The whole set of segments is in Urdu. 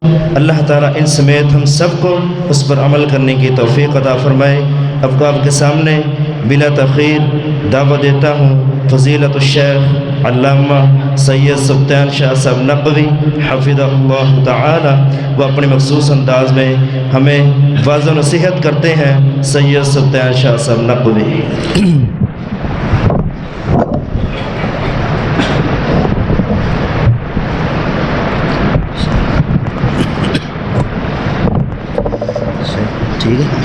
اللہ تعالیٰ ان سمیت ہم سب کو اس پر عمل کرنے کی توفیق عطا فرمائے۔ اب کو آپ کے سامنے بلا تاخیر دعوت دیتا ہوں فضیلت الشیخ علامہ سید سبطین شاہ صاحب نقوی حفظہ اللہ تعالی، وہ اپنے مخصوص انداز میں ہمیں واعظ و نصیحت کرتے ہیں۔ سید سبطین شاہ صاحب نقوی۔ ٹھیک ہے،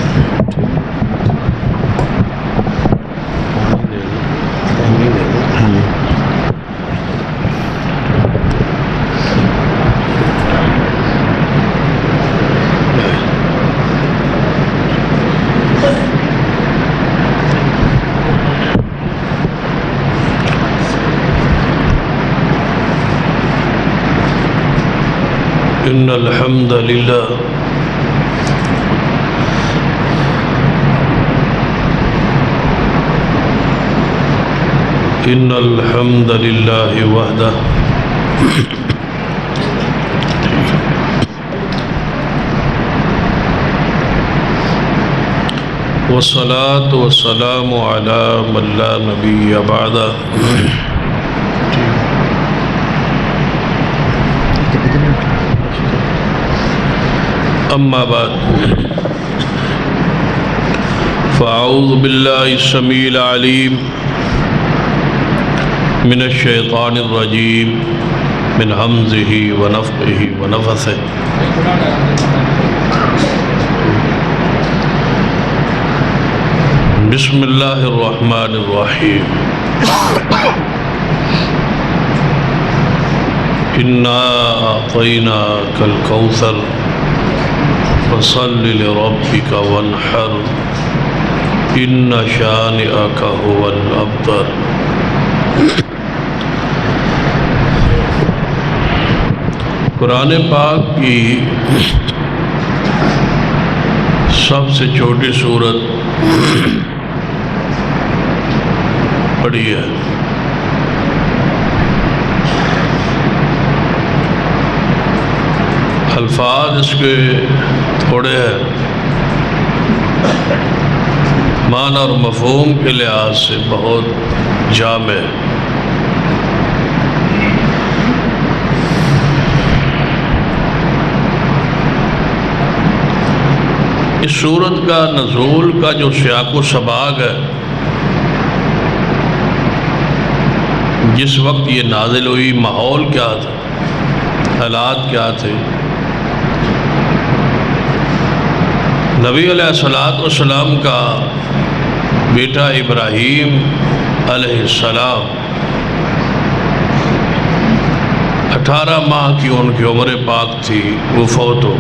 ان الحمد للہ ان الحمد للہ وحدہ والصلاة والسلام علی من لا نبی بعدہ اما بعد فاعوذ باللہ السمیع العلیم من الشیطان الرجیم من حمزہ ونفخہ ونفثہ۔ بسم اللہ الرحمن الرحیم۔ انا اعطیناک الکوثر فصل لربک وانحر ان شانئک هو الابتر۔ قرآن پاک کی سب سے چھوٹی سورت پڑھی ہے۔ الفاظ اس کے تھوڑے ہیں، معنی اور مفہوم کے لحاظ سے بہت جامع ہے۔ اس سورت کا نزول کا جو سیاق و سباق ہے، جس وقت یہ نازل ہوئی ماحول کیا تھا، حالات کیا تھے، نبی علیہ السلام کا بیٹا ابراہیم علیہ السلام 18 ماہ کی ان کی عمر پاک تھی، وہ فوت ہو۔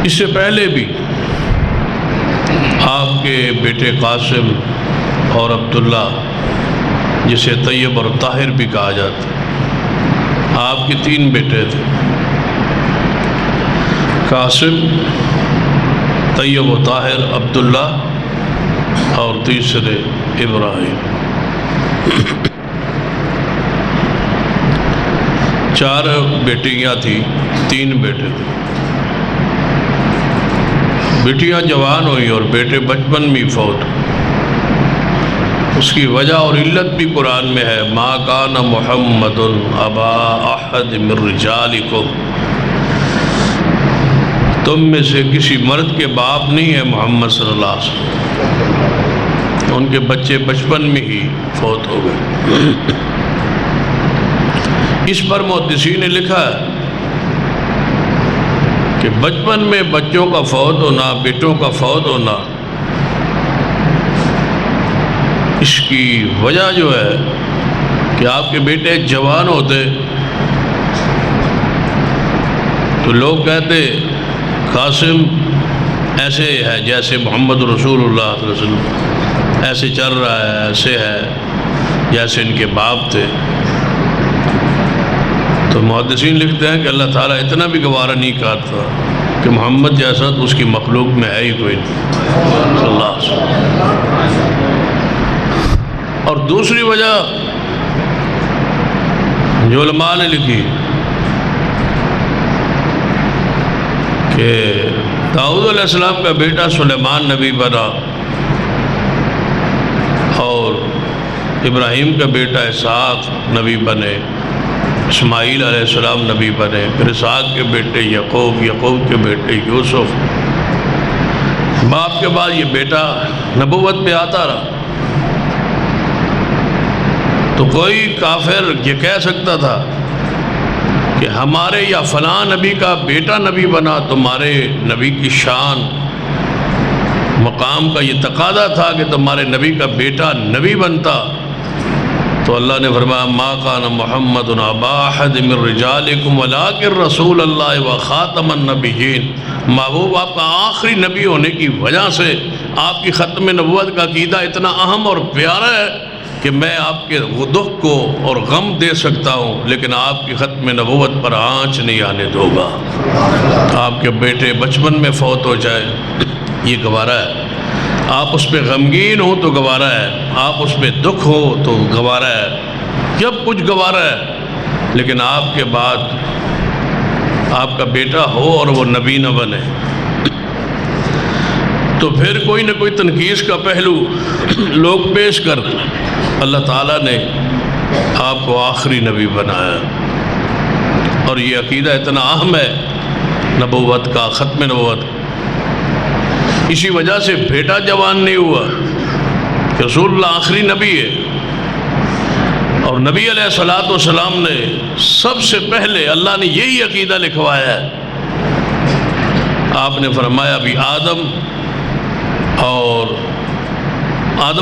اس سے پہلے بھی آپ کے بیٹے قاسم اور عبداللہ، جسے طیب اور طاہر بھی کہا جاتا، آپ کے 3 بیٹے تھے، قاسم، طیب و طاہر، عبداللہ اور تیسرے ابراہیم۔ 4 بیٹیاں تھیں، 3 بیٹے تھے۔ بیٹیاں جوان ہوئی اور بیٹے بچپن میں فوت۔ اس کی وجہ اور علت بھی قرآن میں ہے، ما کان محمد ابا احد من رجالکم، تم میں سے کسی مرد کے باپ نہیں ہے محمد صلی اللہ علیہ وسلم۔ ان کے بچے بچپن میں ہی فوت ہو گئے۔ اس پر محدثین نے لکھا ہے کہ بچپن میں بچوں کا فوت ہونا، بیٹوں کا فوت ہونا، اس کی وجہ جو ہے کہ آپ کے بیٹے جوان ہوتے تو لوگ کہتے قاسم ایسے ہے جیسے محمد رسول اللہ صلی اللہ علیہ وسلم، ایسے چل رہا ہے، ایسے ہے جیسے ان کے باپ تھے۔ تو محدثین لکھتے ہیں کہ اللہ تعالیٰ اتنا بھی گوارا نہیں کرتا کہ محمد جیسا تو اس کی مخلوق میں ہے ہی کوئی نہیں صلی اللہ علیہ وسلم۔ اور دوسری وجہ جو علماء نے لکھی کہ داؤد علیہ السلام کا بیٹا سلیمان نبی بنا، اور ابراہیم کا بیٹا اسحاق نبی بنے، اسماعیل علیہ السلام نبی بنے، پھر اسحاق کے بیٹے یعقوب، یعقوب کے بیٹے یوسف، باپ کے بعد یہ بیٹا نبوت پہ آتا رہا۔ تو کوئی کافر یہ کہہ سکتا تھا کہ ہمارے یا فلاں نبی کا بیٹا نبی بنا، تمہارے نبی کی شان مقام کا یہ تقاضا تھا کہ تمہارے نبی کا بیٹا نبی بنتا۔ تو اللہ نے فرمایا ما کان محمد ابا احد من رجالکم ولکن رسول اللہ و خاتم النبیین، محبوب آپ کا آخری نبی ہونے کی وجہ سے آپ کی ختم نبوت کا عقیدہ اتنا اہم اور پیارا ہے کہ میں آپ کے دکھ کو اور غم دے سکتا ہوں، لیکن آپ کی ختم نبوت پر آنچ نہیں آنے دوں گا۔ آپ کے بیٹے بچپن میں فوت ہو جائے یہ گوارا ہے، آپ اس پہ غمگین ہوں تو گوارا ہے، آپ اس پہ دکھ ہو تو گوارا ہے، جب کچھ گوارا ہے، لیکن آپ کے بعد آپ کا بیٹا ہو اور وہ نبی نہ بنے تو پھر کوئی نہ کوئی تنقیص کا پہلو لوگ پیش کر دیں۔ اللہ تعالیٰ نے آپ کو آخری نبی بنایا، اور یہ عقیدہ اتنا اہم ہے نبوت کا، ختم نبوت۔ اسی وجہ سے بیٹا جوان نہیں ہوا کہ رسول اللہ آخری نبی ہے، اور نبی علیہ الصلوۃ والسلام نے سب سے پہلے اللہ نے یہی عقیدہ لکھوایا ہے۔ آپ نے فرمایا بھی آدم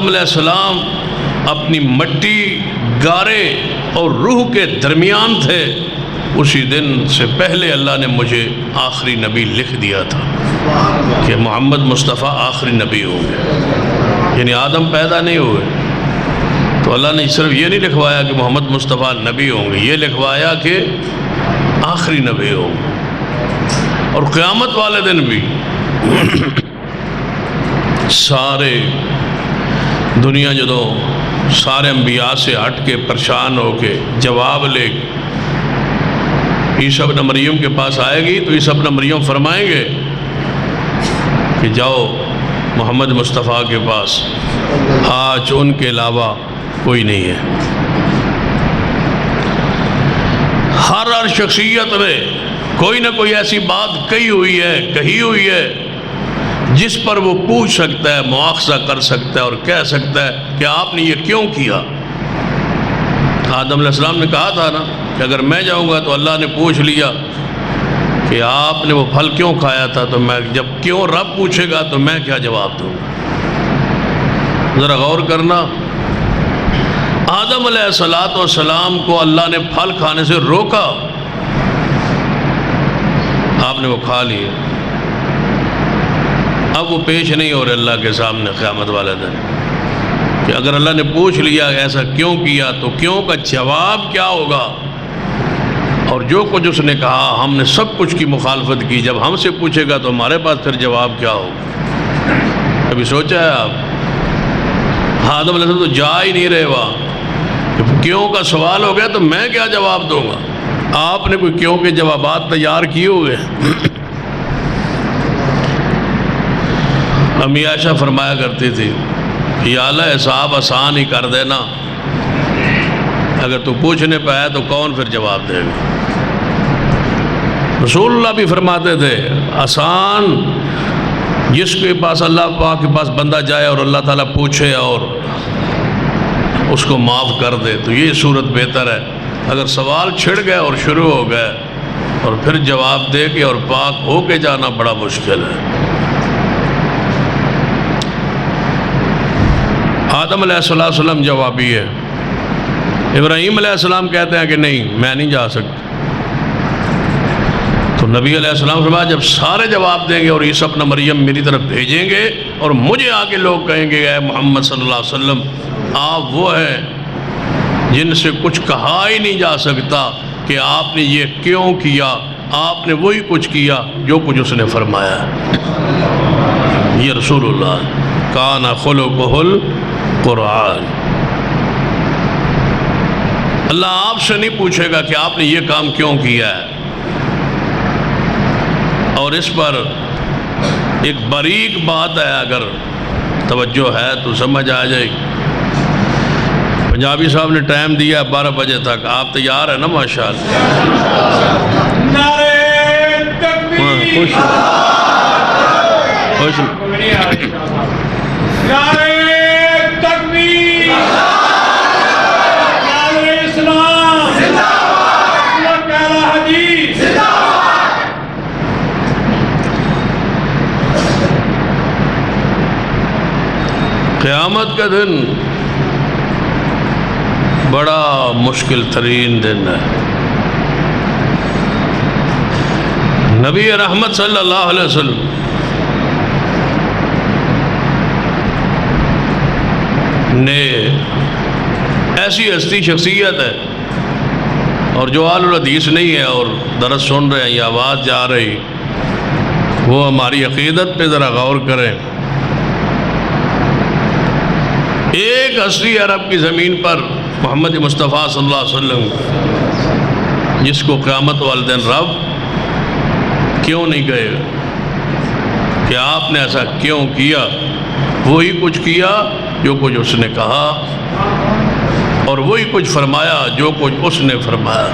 علیہ السلام اپنی مٹی، گارے اور روح کے درمیان تھے، اسی دن سے پہلے اللہ نے مجھے آخری نبی لکھ دیا تھا کہ محمد مصطفیٰ آخری نبی ہوں گے، یعنی آدم پیدا نہیں ہوئے تو اللہ نے صرف یہ نہیں لکھوایا کہ محمد مصطفیٰ نبی ہوں گے، یہ لکھوایا کہ آخری نبی ہوں گے۔ اور قیامت والے دن بھی سارے دنیا جدو سارے انبیاء سے ہٹ کے پریشان ہو کے جواب لے عیسیٰ ابن مریم کے پاس آئے گی تو عیسیٰ ابن مریم فرمائیں گے کہ جاؤ محمد مصطفیٰ کے پاس، آج ان کے علاوہ کوئی نہیں ہے۔ ہر شخصیت نے کوئی نہ کوئی ایسی بات کہی ہوئی ہے جس پر وہ پوچھ سکتا ہے، مواخذہ کر سکتا ہے اور کہہ سکتا ہے کہ آپ نے یہ کیوں کیا۔ آدم علیہ السلام نے کہا تھا نا کہ اگر میں جاؤں گا تو اللہ نے پوچھ لیا کہ آپ نے وہ پھل کیوں کھایا تھا، تو میں جب کیوں رب پوچھے گا تو میں کیا جواب دوں گا۔ ذرا غور کرنا، آدم علیہ السلام کو اللہ نے پھل کھانے سے روکا، آپ نے وہ کھا لیے، اب وہ پیش نہیں ہو رہے اللہ کے سامنے قیامت والے دن کہ اگر اللہ نے پوچھ لیا ایسا کیوں کیا تو کیوں کا جواب کیا ہوگا۔ اور جو کچھ اس نے کہا ہم نے سب کچھ کی مخالفت کی، جب ہم سے پوچھے گا تو ہمارے پاس پھر جواب کیا ہوگا۔ کبھی سوچا ہے آپ؟ آدم علیہ السلام تو جا ہی نہیں رہے وہاں، کیوں کا سوال ہو گیا تو میں کیا جواب دوں گا۔ آپ نے کوئی کیوں کے جوابات تیار کیے ہوئے؟ امی عائشہ فرمایا کرتی تھی یا اللہ حساب آسان ہی کر دینا، اگر تو پوچھنے پہ آیا تو کون پھر جواب دے گا۔ رسول اللہ بھی فرماتے تھے آسان جس کے پاس اللہ پاک کے پاس بندہ جائے اور اللہ تعالیٰ پوچھے اور اس کو معاف کر دے تو یہ صورت بہتر ہے۔ اگر سوال چھڑ گئے اور شروع ہو گئے اور پھر جواب دے کے اور پاک ہو کے جانا بڑا مشکل ہے۔ آدم علیہ السلام جوابی ہے، ابراہیم علیہ السلام کہتے ہیں کہ نہیں میں نہیں جا سکتا، تو نبی علیہ السلام فرمایا جب سارے جواب دیں گے اور عیسیٰ ابن مریم میری طرف بھیجیں گے اور مجھے آگے لوگ کہیں گے اے محمد صلی اللہ علیہ وسلم آپ وہ ہیں جن سے کچھ کہا ہی نہیں جا سکتا کہ آپ نے یہ کیوں کیا، آپ نے وہی کچھ کیا جو کچھ اس نے فرمایا۔ یہ رسول اللہ کان خلقہ القرآن۔ اللہ آپ سے نہیں پوچھے گا کہ آپ نے یہ کام کیوں کیا ہے. اور اس پر ایک باریک بات ہے، اگر توجہ ہے تو سمجھ آ جائے گی. پنجابی صاحب نے ٹائم دیا 12 بجے تک، آپ تیار ہیں نا؟ ماشاءاللہ. نعرہ تکبیر، خوش نعرہ تکبیر، نعرہ اسلام، اللہ تعالی حدیث. قیامت کا دن بڑا مشکل ترین دن ہے. نبی رحمت صلی اللہ علیہ وسلم نے ایسی ہستی شخصیت ہے، اور جو اہل الحدیث نہیں ہے اور درس سن رہے ہیں یا آواز جا رہی، وہ ہماری عقیدت پہ ذرا غور کریں. ایک ہستی عرب کی زمین پر محمد مصطفیٰ صلی اللہ علیہ وسلم، جس کو قیامت والے دن رب کیوں نہیں گئے کہ آپ نے ایسا کیوں کیا. وہی کچھ کیا جو کچھ اس نے کہا، اور وہی کچھ فرمایا جو کچھ اس نے فرمایا.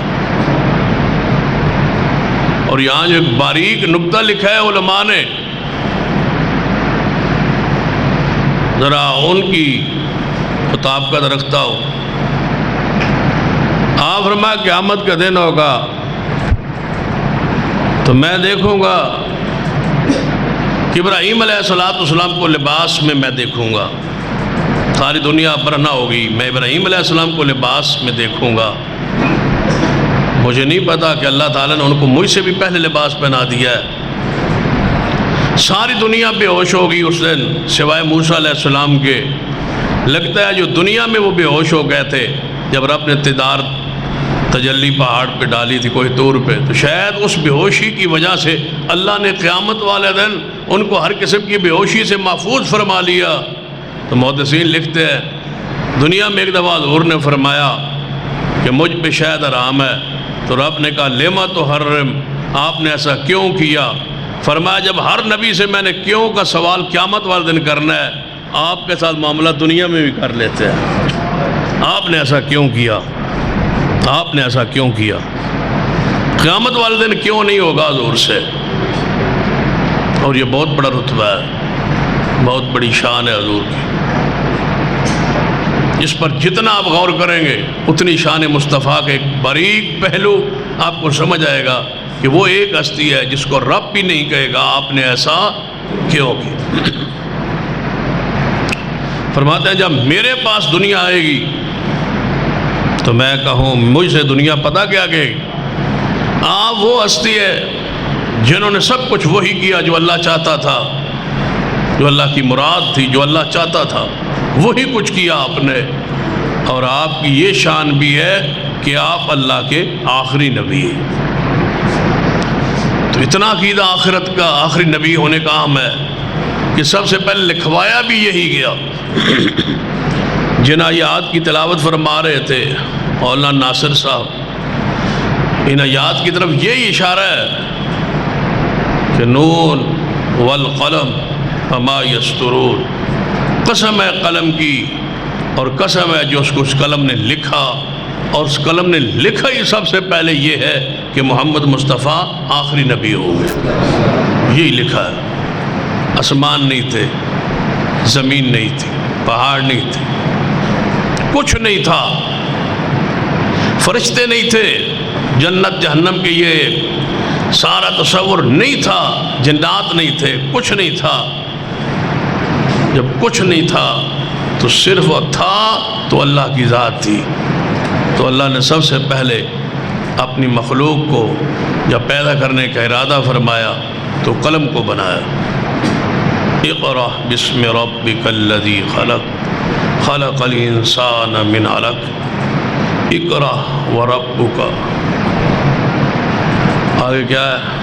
اور یہاں جو ایک باریک نکتہ لکھا ہے علماء نے، ذرا ان کی مطابقت رکھتا ہو. آپ فرمایا قیامت کا دن ہوگا تو میں دیکھوں گا کہ ابراہیم علیہ السلام کو لباس میں دیکھوں گا. ساری دنیا برہنہ ہوگی، میں ابراہیم علیہ السلام کو لباس میں دیکھوں گا. مجھے نہیں پتا کہ اللہ تعالیٰ نے ان کو مجھ سے بھی پہلے لباس پہنا دیا ہے. ساری دنیا بے ہوش ہوگی اس دن سوائے موسیٰ علیہ السلام کے. لگتا ہے جو دنیا میں وہ بے ہوش ہو گئے تھے جب رب نے تدار تجلی پہاڑ پہ ڈالی تھی کوہ طور پہ، تو شاید اس بے ہوشی کی وجہ سے اللہ نے قیامت والے دن ان کو ہر قسم کی بے ہوشی سے محفوظ فرما لیا. تو محدثین لکھتے ہیں دنیا میں ایک دفعہ حضور نے فرمایا کہ مجھ پہ شاید حرام ہے، تو رب نے کہا لما تحرم، آپ نے ایسا کیوں کیا؟ فرمایا جب ہر نبی سے میں نے کیوں کا سوال قیامت والے دن کرنا ہے، آپ کے ساتھ معاملہ دنیا میں بھی کر لیتے ہیں. آپ نے ایسا کیوں کیا؟ آپ نے ایسا کیوں کیا؟ قیامت والے دن کیوں نہیں ہوگا حضور سے؟ اور یہ بہت بڑا رتبہ ہے، بہت بڑی شان ہے حضور کی. اس پر جتنا آپ غور کریں گے اتنی شان مصطفیٰ کے ایک باریک پہلو آپ کو سمجھ آئے گا کہ وہ ایک ہستی ہے جس کو رب بھی نہیں کہے گا آپ نے ایسا کیوں کیا. فرماتے ہیں جب میرے پاس دنیا آئے گی تو میں کہوں مجھ سے دنیا پتہ کیا کہے گی؟ آپ وہ ہستی ہے جنہوں نے سب کچھ وہی کیا جو اللہ چاہتا تھا، جو اللہ کی مراد تھی، جو اللہ چاہتا تھا وہی کچھ کیا آپ نے. اور آپ کی یہ شان بھی ہے کہ آپ اللہ کے آخری نبی ہیں. تو اتنا عقیدہ آخرت کا آخری نبی ہونے کا عام ہے کہ سب سے پہلے لکھوایا بھی یہی گیا. جن آیات کی تلاوت فرما رہے تھے مولانا ناصر صاحب، ان آیات کی طرف یہی اشارہ ہے کہ نون والقلم وما یسطرون، قسم ہے قلم کی اور قسم ہے جو اس قلم نے لکھا. اور اس قلم نے لکھا ہی سب سے پہلے یہ ہے کہ محمد مصطفیٰ آخری نبی ہوں گے. یہی لکھا ہے. آسمان نہیں تھے، زمین نہیں تھی، پہاڑ نہیں تھے، کچھ نہیں تھا. فرشتے نہیں تھے، جنت جہنم کے یہ سارا تصور نہیں تھا، جنات نہیں تھے، کچھ نہیں تھا. جب کچھ نہیں تھا تو صرف تھا تو اللہ کی ذات تھی. تو اللہ نے سب سے پہلے اپنی مخلوق کو جب پیدا کرنے کا ارادہ فرمایا تو قلم کو بنایا. اقرأ بسم ربک الذی خلق خلق الانسان من علق اقرأ وربک. آگے کیا ہے؟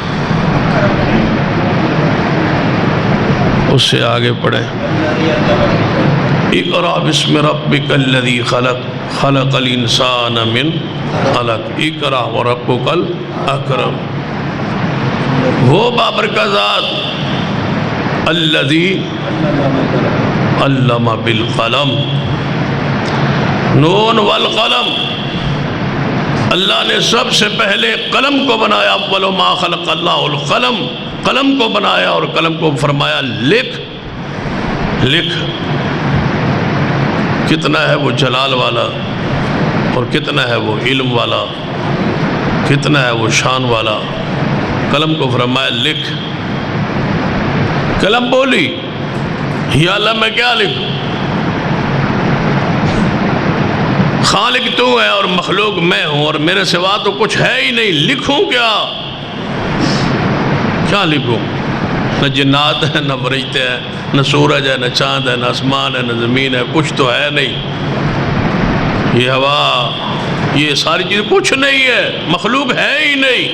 اس سے آگے پڑھیں. اقرأ بسم ربک الذی خلق خلق الانسان من علق اقرأ وربک الاکرم. وہ بابرکت ذات الذی علم بالقلم، نون والقلم، اللہ نے سب سے پہلے قلم کو بنایا. اول ما خلق اللہ القلم، قلم کو بنایا اور قلم کو فرمایا لکھ. لکھ. کتنا ہے وہ جلال والا اور کتنا ہے وہ علم والا، کتنا ہے وہ شان والا. قلم کو فرمایا لکھ. قلم بولی یا اللہ میں کیا لکھوں؟ خالق تو ہے اور مخلوق میں ہوں اور میرے سوا تو کچھ ہے ہی نہیں، لکھوں کیا؟ کیا لکھوں؟ نہ جنات ہے، نہ فرشتے ہیں، نہ سورج ہے، نہ چاند ہے، نہ آسمان ہے، نہ زمین ہے، کچھ تو ہے نہیں. یہ ہوا، یہ ساری چیز کچھ نہیں ہے، مخلوق ہے ہی نہیں،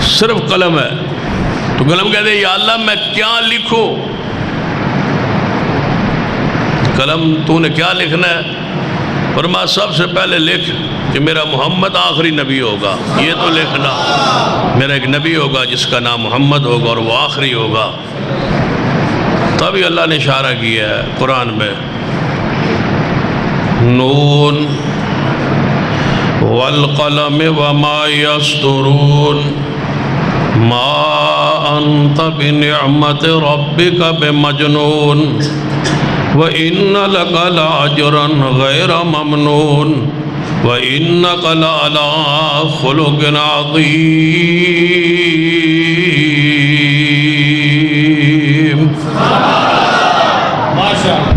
صرف قلم ہے. تو قلم کہتے ہیں یا اللہ میں کیا لکھوں؟ قلم تو نے کیا لکھنا ہے؟ فرمایا سب سے پہلے لکھ کہ میرا محمد آخری نبی ہوگا. یہ تو لکھنا، میرا ایک نبی ہوگا جس کا نام محمد ہوگا اور وہ آخری ہوگا. تبھی اللہ نے اشارہ کیا ہے قرآن میں نون والقلم وما یسطرون ما انت بنعمت ربک بمجنون وَإِنَّ لَكَ لَأَجْرًا غَيْرَ مَمْنُونٍ وَإِنَّكَ لَعَلَىٰ خُلُقٍ عَظِيمٍ.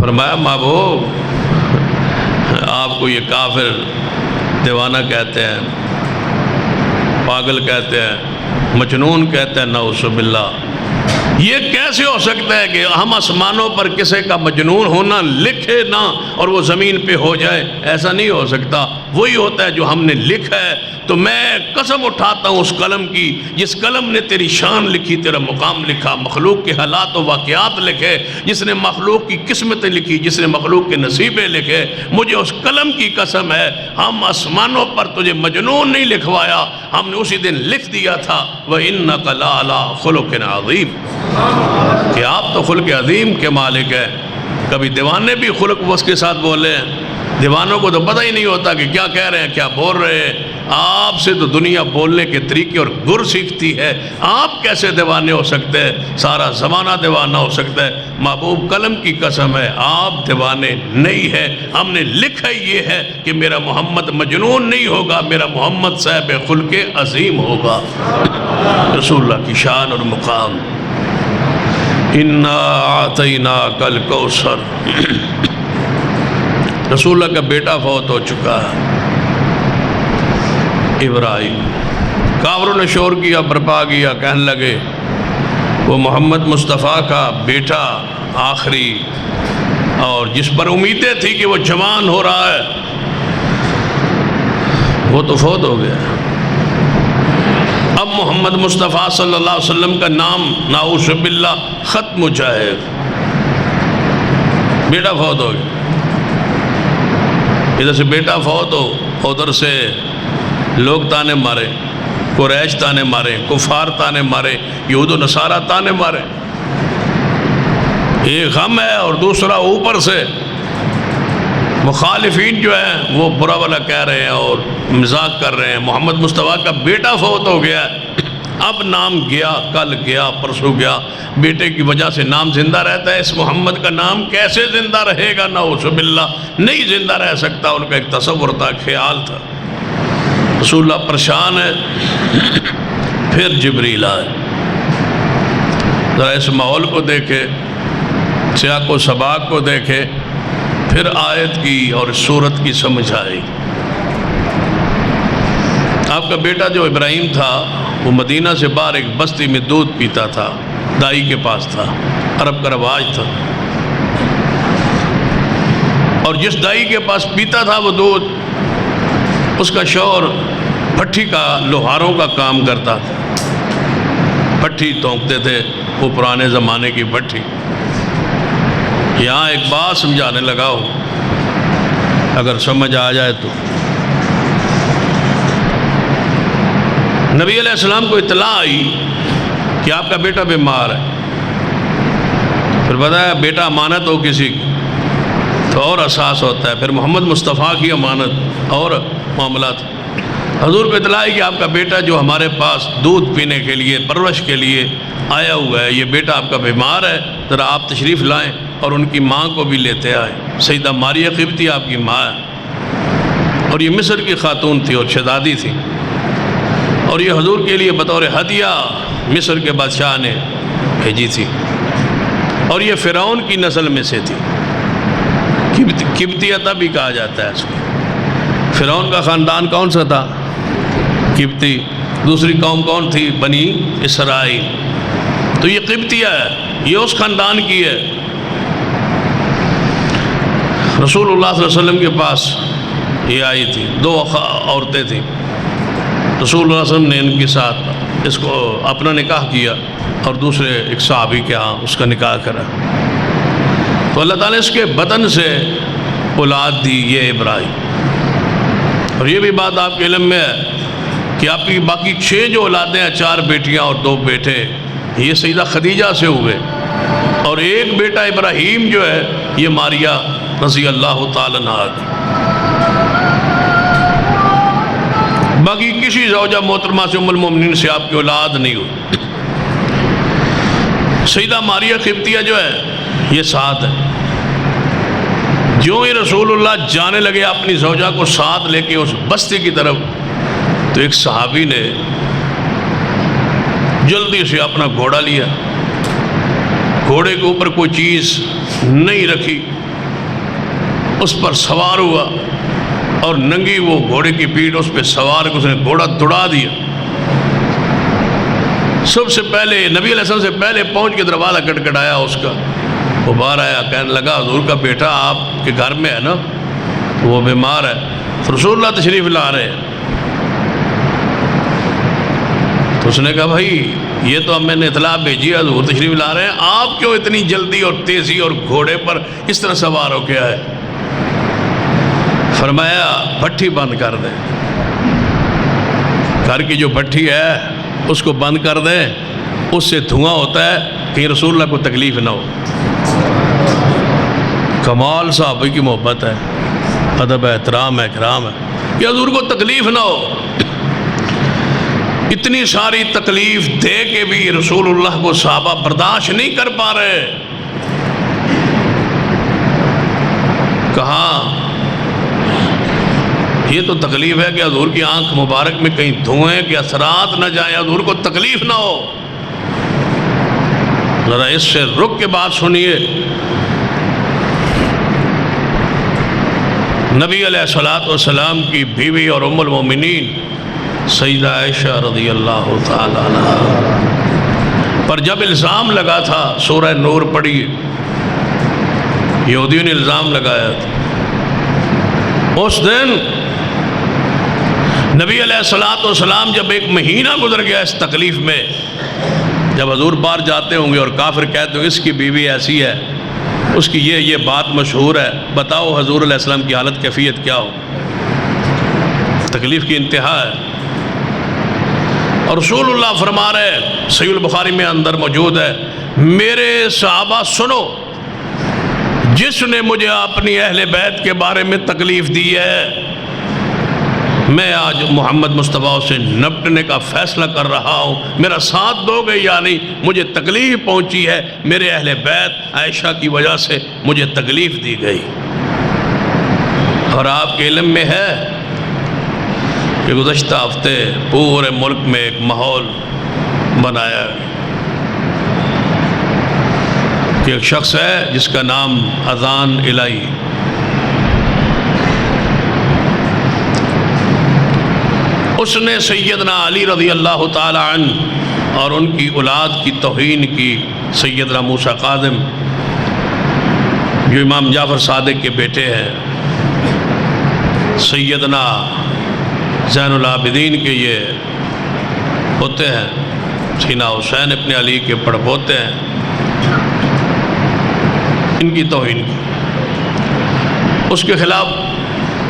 فرمایا محبوب آپ کو یہ کافر دیوانہ کہتے ہیں، پاگل کہتے ہیں، مجنون کہتے ہیں، نعوذ باللہ. یہ کیسے ہو سکتا ہے کہ ہم آسمانوں پر کسی کا مجنون ہونا لکھے نہ اور وہ زمین پہ ہو جائے؟ ایسا نہیں ہو سکتا. وہی ہوتا ہے جو ہم نے لکھا ہے. تو میں قسم اٹھاتا ہوں اس قلم کی جس قلم نے تیری شان لکھی، تیرا مقام لکھا، مخلوق کے حالات و واقعات لکھے، جس نے مخلوق کی قسمتیں لکھی، جس نے مخلوق کے نصیبے لکھے. مجھے اس قلم کی قسم ہے ہم آسمانوں پر تجھے مجنون نہیں لکھوایا، ہم نے اسی دن لکھ دیا تھا وَإِنَّكَ لَعَلَىٰ خُلُقٍ عَظِيمٍ، کہ آپ تو خلق عظیم کے مالک ہیں. کبھی دیوانے بھی خلق وس کے ساتھ بولے ہیں. دیوانوں کو تو پتہ ہی نہیں ہوتا کہ کیا کہہ رہے ہیں، کیا بول رہے ہیں. آپ سے تو دنیا بولنے کے طریقے اور گر سیکھتی ہے. آپ کیسے دیوانے ہو سکتے ہیں؟ سارا زمانہ دیوانہ ہو سکتا ہے. محبوب قلم کی قسم ہے آپ دیوانے نہیں ہے. ہم نے لکھا یہ ہے کہ میرا محمد مجنون نہیں ہوگا، میرا محمد صاحب خلق عظیم ہوگا. رسول اللہ کی شان اور مقام. اِنَّا أَعْطَيْنَاكَ الْكَوْثَرَ. رسول اللہ کا بیٹا فوت ہو چکا ہے ابراہیم. کافروں نے شور کیا، برپا کیا، کہنے لگے وہ محمد مصطفیٰ کا بیٹا آخری اور جس پر امیدیں تھی کہ وہ جوان ہو رہا ہے وہ تو فوت ہو گیا. اب محمد مصطفیٰ صلی اللہ علیہ وسلم کا نام نعوذ باللہ ختم ہو جائے. بیٹا فوت ہو گیا. ادھر سے بیٹا فوت ہو، ادھر سے لوگ تانے مارے، قریش تانے مارے، کفار تانے مارے، یہود و نصارہ تانے مارے. ایک غم ہے اور دوسرا اوپر سے مخالفین جو ہیں وہ برا والا کہہ رہے ہیں اور مذاق کر رہے ہیں. محمد مصطفیٰ کا بیٹا فوت ہو گیا. اب نام گیا، کل گیا، پرسوں گیا. بیٹے کی وجہ سے نام زندہ رہتا ہے. اس محمد کا نام کیسے زندہ رہے گا؟ نعوذ باللہ نہیں زندہ رہ سکتا. ان کا ایک تصور تھا، خیال تھا. رسول اللہ پریشان ہے. پھر جبریل آئے. ذرا اس ماحول کو دیکھے، سیاق و سباق کو دیکھے، پھر آیت کی اور سورت کی سمجھ آئی. آپ کا بیٹا جو ابراہیم تھا وہ مدینہ سے باہر ایک بستی میں دودھ پیتا تھا، دائی کے پاس تھا. عرب کا رواج تھا. اور جس دائی کے پاس پیتا تھا وہ دودھ، اس کا شوہر بھٹی کا، لوہاروں کا کام کرتا تھا. بھٹی تونکتے تھے، وہ پرانے زمانے کی بھٹی. یہاں ایک بات سمجھانے لگا ہوں. اگر سمجھ آ جائے تو۔ نبی علیہ السلام کو اطلاع آئی کہ آپ کا بیٹا بیمار ہے۔ پھر بتایا بیٹا امانت ہو کسی کی تو اور احساس ہوتا ہے، پھر محمد مصطفیٰ کی امانت اور معاملات۔ حضور کو اطلاع ہے کہ آپ کا بیٹا جو ہمارے پاس دودھ پینے کے لیے، پرورش کے لیے آیا ہوا ہے، یہ بیٹا آپ کا بیمار ہے، ذرا آپ تشریف لائیں اور ان کی ماں کو بھی لیتے آئے۔ سیدہ ماریہ قبطی آپ کی ماں ہے، اور یہ مصر کی خاتون تھی اور شہزادی تھی، اور یہ حضور کے لیے بطور ہدیہ مصر کے بادشاہ نے بھیجی تھی، اور یہ فرعون کی نسل میں سے تھی۔ قبطیہ تب بھی کہا جاتا ہے اس کو۔ فرعون کا خاندان کون سا تھا؟ قبطی۔ دوسری قوم کون تھی؟ بنی اسرائیل۔ تو یہ قبطیہ ہے، یہ اس خاندان کی ہے۔ رسول اللہ صلی اللہ علیہ وسلم کے پاس یہ آئی تھی، 2 عورتیں تھیں۔ رسول اللہ صلی اللہ علیہ وسلم نے ان کے ساتھ اس کو اپنا نکاح کیا اور دوسرے ایک صحابی کے ہاں اس کا نکاح کرا، تو اللہ تعالیٰ نے اس کے بدن سے اولاد دی، یہ ابراہیم۔ اور یہ بھی بات آپ کے علم میں ہے کہ آپ کی باقی 6 جو اولادیں ہیں، 4 بیٹیاں اور 2 بیٹے، یہ سیدہ خدیجہ سے ہوئے، اور ایک بیٹا ابراہیم جو ہے یہ ماریہ رضی اللہ تعالیٰ عنہا۔ باقی کسی زوجہ محترمہ سے، ام المومنین سے آپ کی اولاد نہیں ہوئی۔ سیدہ ماریہ قبطیہ جو ہے یہ ساتھ ہے۔ جو ہی رسول اللہ جانے لگے اپنی زوجہ کو ساتھ لے کے اس بستی کی طرف، تو ایک صحابی نے جلدی سے اپنا گھوڑا لیا، گھوڑے کے اوپر کوئی چیز نہیں رکھی، اس پر سوار ہوا، اور ننگی وہ گھوڑے کی پیٹھ اس پہ سوار کے اس نے گھوڑا دوڑا دیا۔ سب سے پہلے نبی علیہ السلام سے پہلے پہنچ کے دروازہ کٹکھٹایا اس کا، وہ باہر آیا، کہنے لگا حضور کا بیٹا آپ کے گھر میں ہے نا، وہ بیمار ہے، تو رسول اللہ تشریف لا رہے ہیں۔ تو اس نے کہا بھائی یہ تو اب میں نے اطلاع بھیجی ہے حضور تشریف لا رہے ہیں، آپ کیوں اتنی جلدی اور تیزی اور گھوڑے پر اس طرح سوار ہو کے آئے؟ فرمایا بھٹی بند کر دیں، گھر کی جو بھٹی ہے اس کو بند کر دیں، اس سے دھواں ہوتا ہے، کہیں رسول اللہ کو تکلیف نہ ہو۔ کمال صحابہ کی محبت ہے، ادب ہے، احترام ہے، اکرام ہے کہ حضور کو تکلیف نہ ہو۔ اتنی ساری تکلیف دے کے بھی رسول اللہ کو صحابہ برداشت نہیں کر پا رہے۔ کہاں یہ تو تکلیف ہے کہ حضور کی آنکھ مبارک میں کہیں دھوئیں کے اثرات نہ جائیں، حضور کو تکلیف نہ ہو۔ ذرا اس سے رک کے بات سنیے۔ نبی علیہ السلام کی بیوی اور ام المومنین سیدہ عائشہ رضی اللہ تعالیٰ عنہا پر جب الزام لگا تھا، سورہ نور پڑھی، یہودیوں نے الزام لگایا تھا، اس دن نبی علیہ السلام جب 1 مہینہ گزر گیا اس تکلیف میں، جب حضور باہر جاتے ہوں گے اور کافر کہتے ہوں اس کی بیوی ایسی ہے، اس کی یہ بات مشہور ہے، بتاؤ حضور علیہ السلام کی حالت کیفیت کیا ہو؟ تکلیف کی انتہا ہے۔ اور رسول اللہ فرما رہے ہیں، صحیح البخاری میں اندر موجود ہے، میرے صحابہ سنو، جس نے مجھے اپنی اہل بیت کے بارے میں تکلیف دی ہے، میں آج محمد مصطفیٰ سے نپٹنے کا فیصلہ کر رہا ہوں، میرا ساتھ دو گے یا نہیں؟ مجھے تکلیف پہنچی ہے، میرے اہل بیت عائشہ کی وجہ سے مجھے تکلیف دی گئی۔ اور آپ کے علم میں ہے کہ گزشتہ ہفتے پورے ملک میں ایک ماحول بنایا کہ ایک شخص ہے جس کا نام اذان الہی، اس نے سیدنا علی رضی اللہ تعالی عنہ اور ان کی اولاد کی توہین کی۔ سیدنا موسیٰ قادم جو امام جعفر صادق کے بیٹے ہیں، سیدنا زین العابدین کے یہ ہوتے ہیں، سیدنا حسین ابن علی کے پڑپوتے ہیں، ان کی توہین کی، اس کے خلاف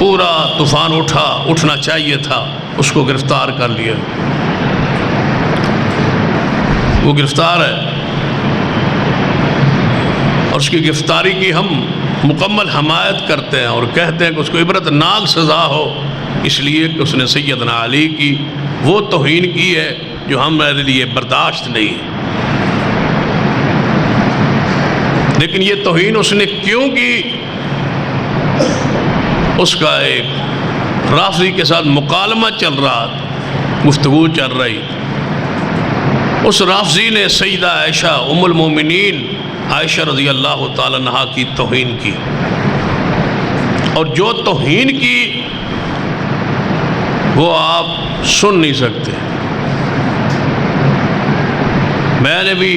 پورا طوفان اٹھنا چاہیے تھا، اس کو گرفتار کر لیا، وہ گرفتار ہے، اور اس کی گرفتاری کی ہم مکمل حمایت کرتے ہیں اور کہتے ہیں کہ اس کو عبرت ناک سزا ہو، اس لیے کہ اس نے سیدنا علی کی وہ توہین کی ہے جو ہمارے لیے برداشت نہیں ہے۔ لیکن یہ توہین اس نے کیوں کی؟ اس کا ایک رافضی کے ساتھ مکالمہ چل رہا، گفتگو چل رہی، اس رافضی نے سیدہ عائشہ ام المومنین عائشہ رضی اللہ تعالیٰ عنہا کی توہین کی، اور جو توہین کی وہ آپ سن نہیں سکتے۔ میں نے بھی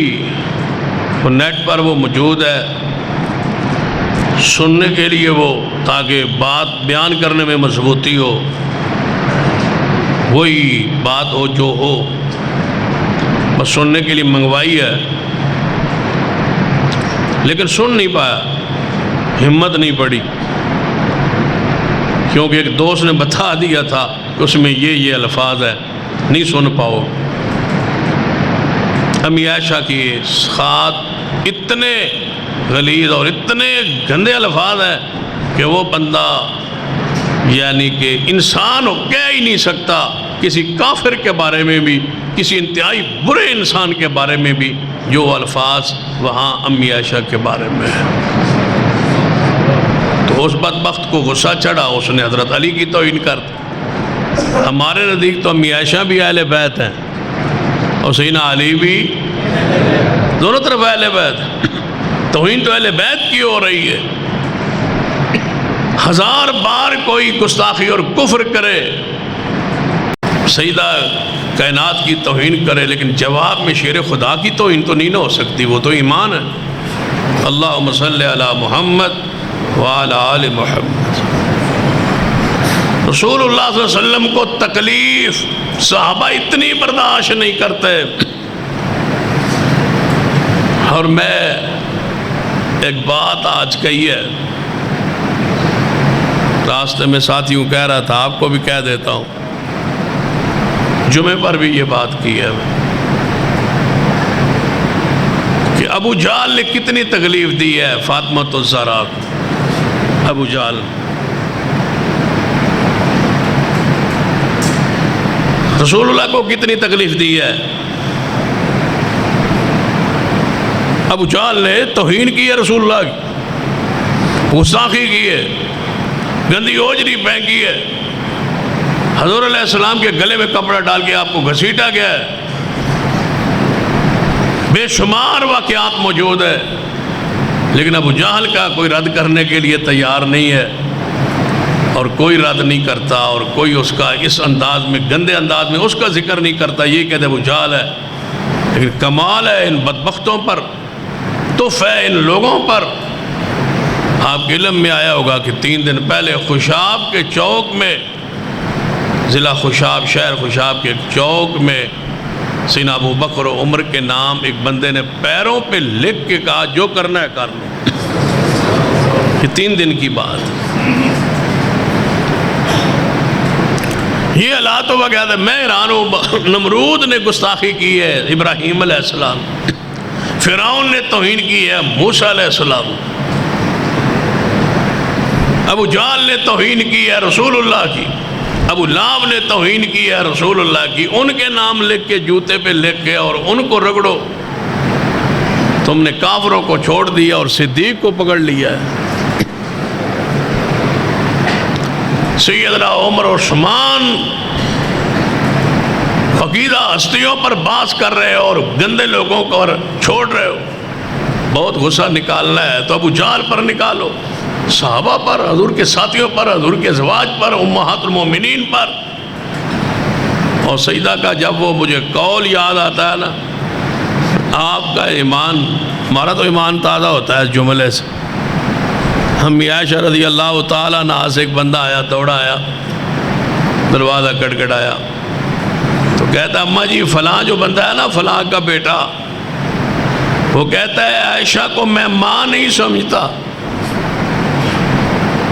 وہ نیٹ پر وہ موجود ہے، سننے کے لیے وہ، تاکہ بات بیان کرنے میں مضبوطی ہو، وہی بات ہو جو ہو، بس سننے کے لیے منگوائی ہے، لیکن سن نہیں پایا، ہمت نہیں پڑی، کیونکہ ایک دوست نے بتا دیا تھا کہ اس میں یہ الفاظ ہے، نہیں سن پاؤ۔ امی عائشہ کی خط اتنے غلیظ اور اتنے گندے الفاظ ہیں کہ وہ بندہ یعنی کہ انسان ہو کہہ ہی نہیں سکتا، کسی کافر کے بارے میں بھی، کسی انتہائی برے انسان کے بارے میں بھی، جو الفاظ وہاں امی عائشہ کے بارے میں ہے۔ تو اس بدبخت کو غصہ چڑھا، اس نے حضرت علی کی توہین کر دی۔ ہمارے نزدیک تو امی عائشہ بھی اہل بیت ہیں اور سیدنا علی بھی، دونوں طرف اہل بیت ہیں۔ توہین تو اہل بیت کی ہو رہی ہے۔ ہزار بار کوئی گستاخی اور کفر کرے، سیدہ کائنات کی توہین کرے، لیکن جواب میں شیر خدا کی توہین تو نہیں نہ ہو سکتی، وہ تو ایمان ہے۔ اللہم صلی علی محمد وعلی آل محمد۔ رسول اللہ صلی اللہ علیہ وسلم کو تکلیف صحابہ اتنی برداشت نہیں کرتے، اور میں ایک بات آج کہی ہے، راستے میں ساتھیوں کہہ رہا تھا، آپ کو بھی کہہ دیتا ہوں، جمعے پر بھی یہ بات کی ہے کہ ابو جہل نے کتنی تکلیف دی ہے فاطمہ الزہرا کو۔ ابو جہل رسول اللہ کو کتنی تکلیف دی ہے۔ ابو جہل نے توہین کی ہے رسول اللہ کی، گستاخی کی ہے، گندی اوجری پھینکی ہے، حضور علیہ السلام کے گلے میں کپڑا ڈال کے آپ کو گھسیٹا گیا ہے، بے شمار واقعات موجود ہے، لیکن ابو جہل کا کوئی رد کرنے کے لیے تیار نہیں ہے، اور کوئی رد نہیں کرتا، اور کوئی اس کا اس انداز میں، گندے انداز میں اس کا ذکر نہیں کرتا، یہ کہتے ابو جہل ہے۔ لیکن کمال ہے ان بدبختوں پر، تف ہے ان لوگوں پر۔ آپ کے علم میں آیا ہوگا کہ 3 دن پہلے خوشاب کے چوک میں، ضلع خوشاب، شہر خوشاب کے ایک چوک میں، سیدنا ابو بکر و عمر کے نام ایک بندے نے پیروں پہ لکھ کے کہا جو کرنا ہے کر لو۔ یہ 3 دن کی بات، یہ حالات ہوا گیا تھا۔ میں حیران ہوں، نمرود نے گستاخی کی ہے ابراہیم علیہ السلام، فرعون نے توہین کی ہے موسیٰ علیہ السلام، ابو جہل نے توہین کی ہے رسول اللہ کی، ابو لہب نے توہین کی ہے رسول اللہ کی۔ ان کے نام لکھ کے جوتے پہ لکھ کے اور ان کو رگڑو۔ تم نے کافروں کو چھوڑ دیا اور صدیق کو پکڑ لیا ہے۔ سیدنا عمر عثمان عقیدہ ہستیوں پر باس کر رہے ہو اور گندے لوگوں کو چھوڑ رہے ہو۔ بہت غصہ نکالنا ہے تو ابو جہل پر نکالو، صحابہ پر، حضور کے ساتھیوں پر، حضور کے ازواج پر، امہات المومنین پر۔ اور سیدہ کا جب وہ مجھے قول یاد آتا ہے نا، آپ کا ایمان، ہمارا تو ایمان تازہ ہوتا ہے اس جملے سے۔ امی عائشہ رضی اللہ تعالیٰ عنہ سے ایک بندہ آیا، دوڑا آیا، دروازہ کٹکھٹایا، تو کہتا اماں جی فلاں جو بندہ ہے نا، فلاں کا بیٹا، وہ کہتا ہے عائشہ کو میں ماں نہیں سمجھتا،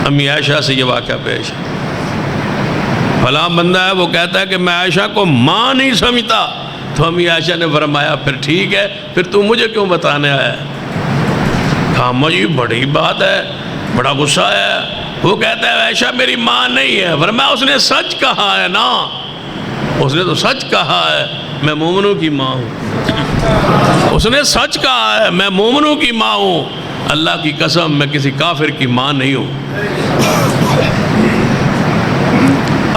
امی عائشہ سے یہ واقعہ پیش ہے، فلاں بندہ ہے وہ کہتا ہے کہ میں عائشہ کو ماں نہیں سمجھتا، تو امی عائشہ نے فرمایا پھر ٹھیک ہے، پھر تو مجھے کیوں بتانے آیا ہے؟ کہا مجھے بڑی بات ہے، بڑا غصہ ہے۔ وہ کہتا ہے عائشہ میری ماں نہیں ہے۔ فرمایا اس نے سچ کہا ہے نا، اس نے تو سچ کہا ہے میں مومنوں کی ماں ہوں، اس نے سچ کہا ہے میں مومنوں کی ماں ہوں، اللہ کی قسم میں کسی کافر کی ماں نہیں ہوں۔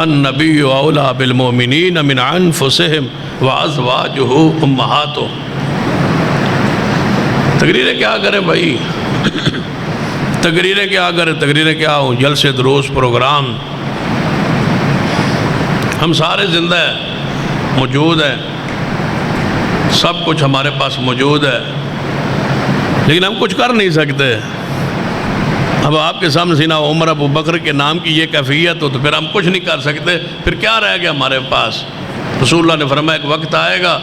النبی اولیٰ بالمؤمنین من انفسہم وازواجہ امہاتہم۔ تقریریں کیا کریں بھائی، تقریریں کیا کریں، تقریریں کیا ہوں، جلسے دروس پروگرام، ہم سارے زندہ ہیں، موجود ہیں، سب کچھ ہمارے پاس موجود ہے، لیکن ہم کچھ کر نہیں سکتے۔ اب آپ کے سامنے سیدنا عمر ابو بکر کے نام کی یہ کیفیت ہو تو پھر ہم کچھ نہیں کر سکتے، پھر کیا رہ گیا ہمارے پاس؟ رسول اللہ نے فرمایا ایک وقت آئے گا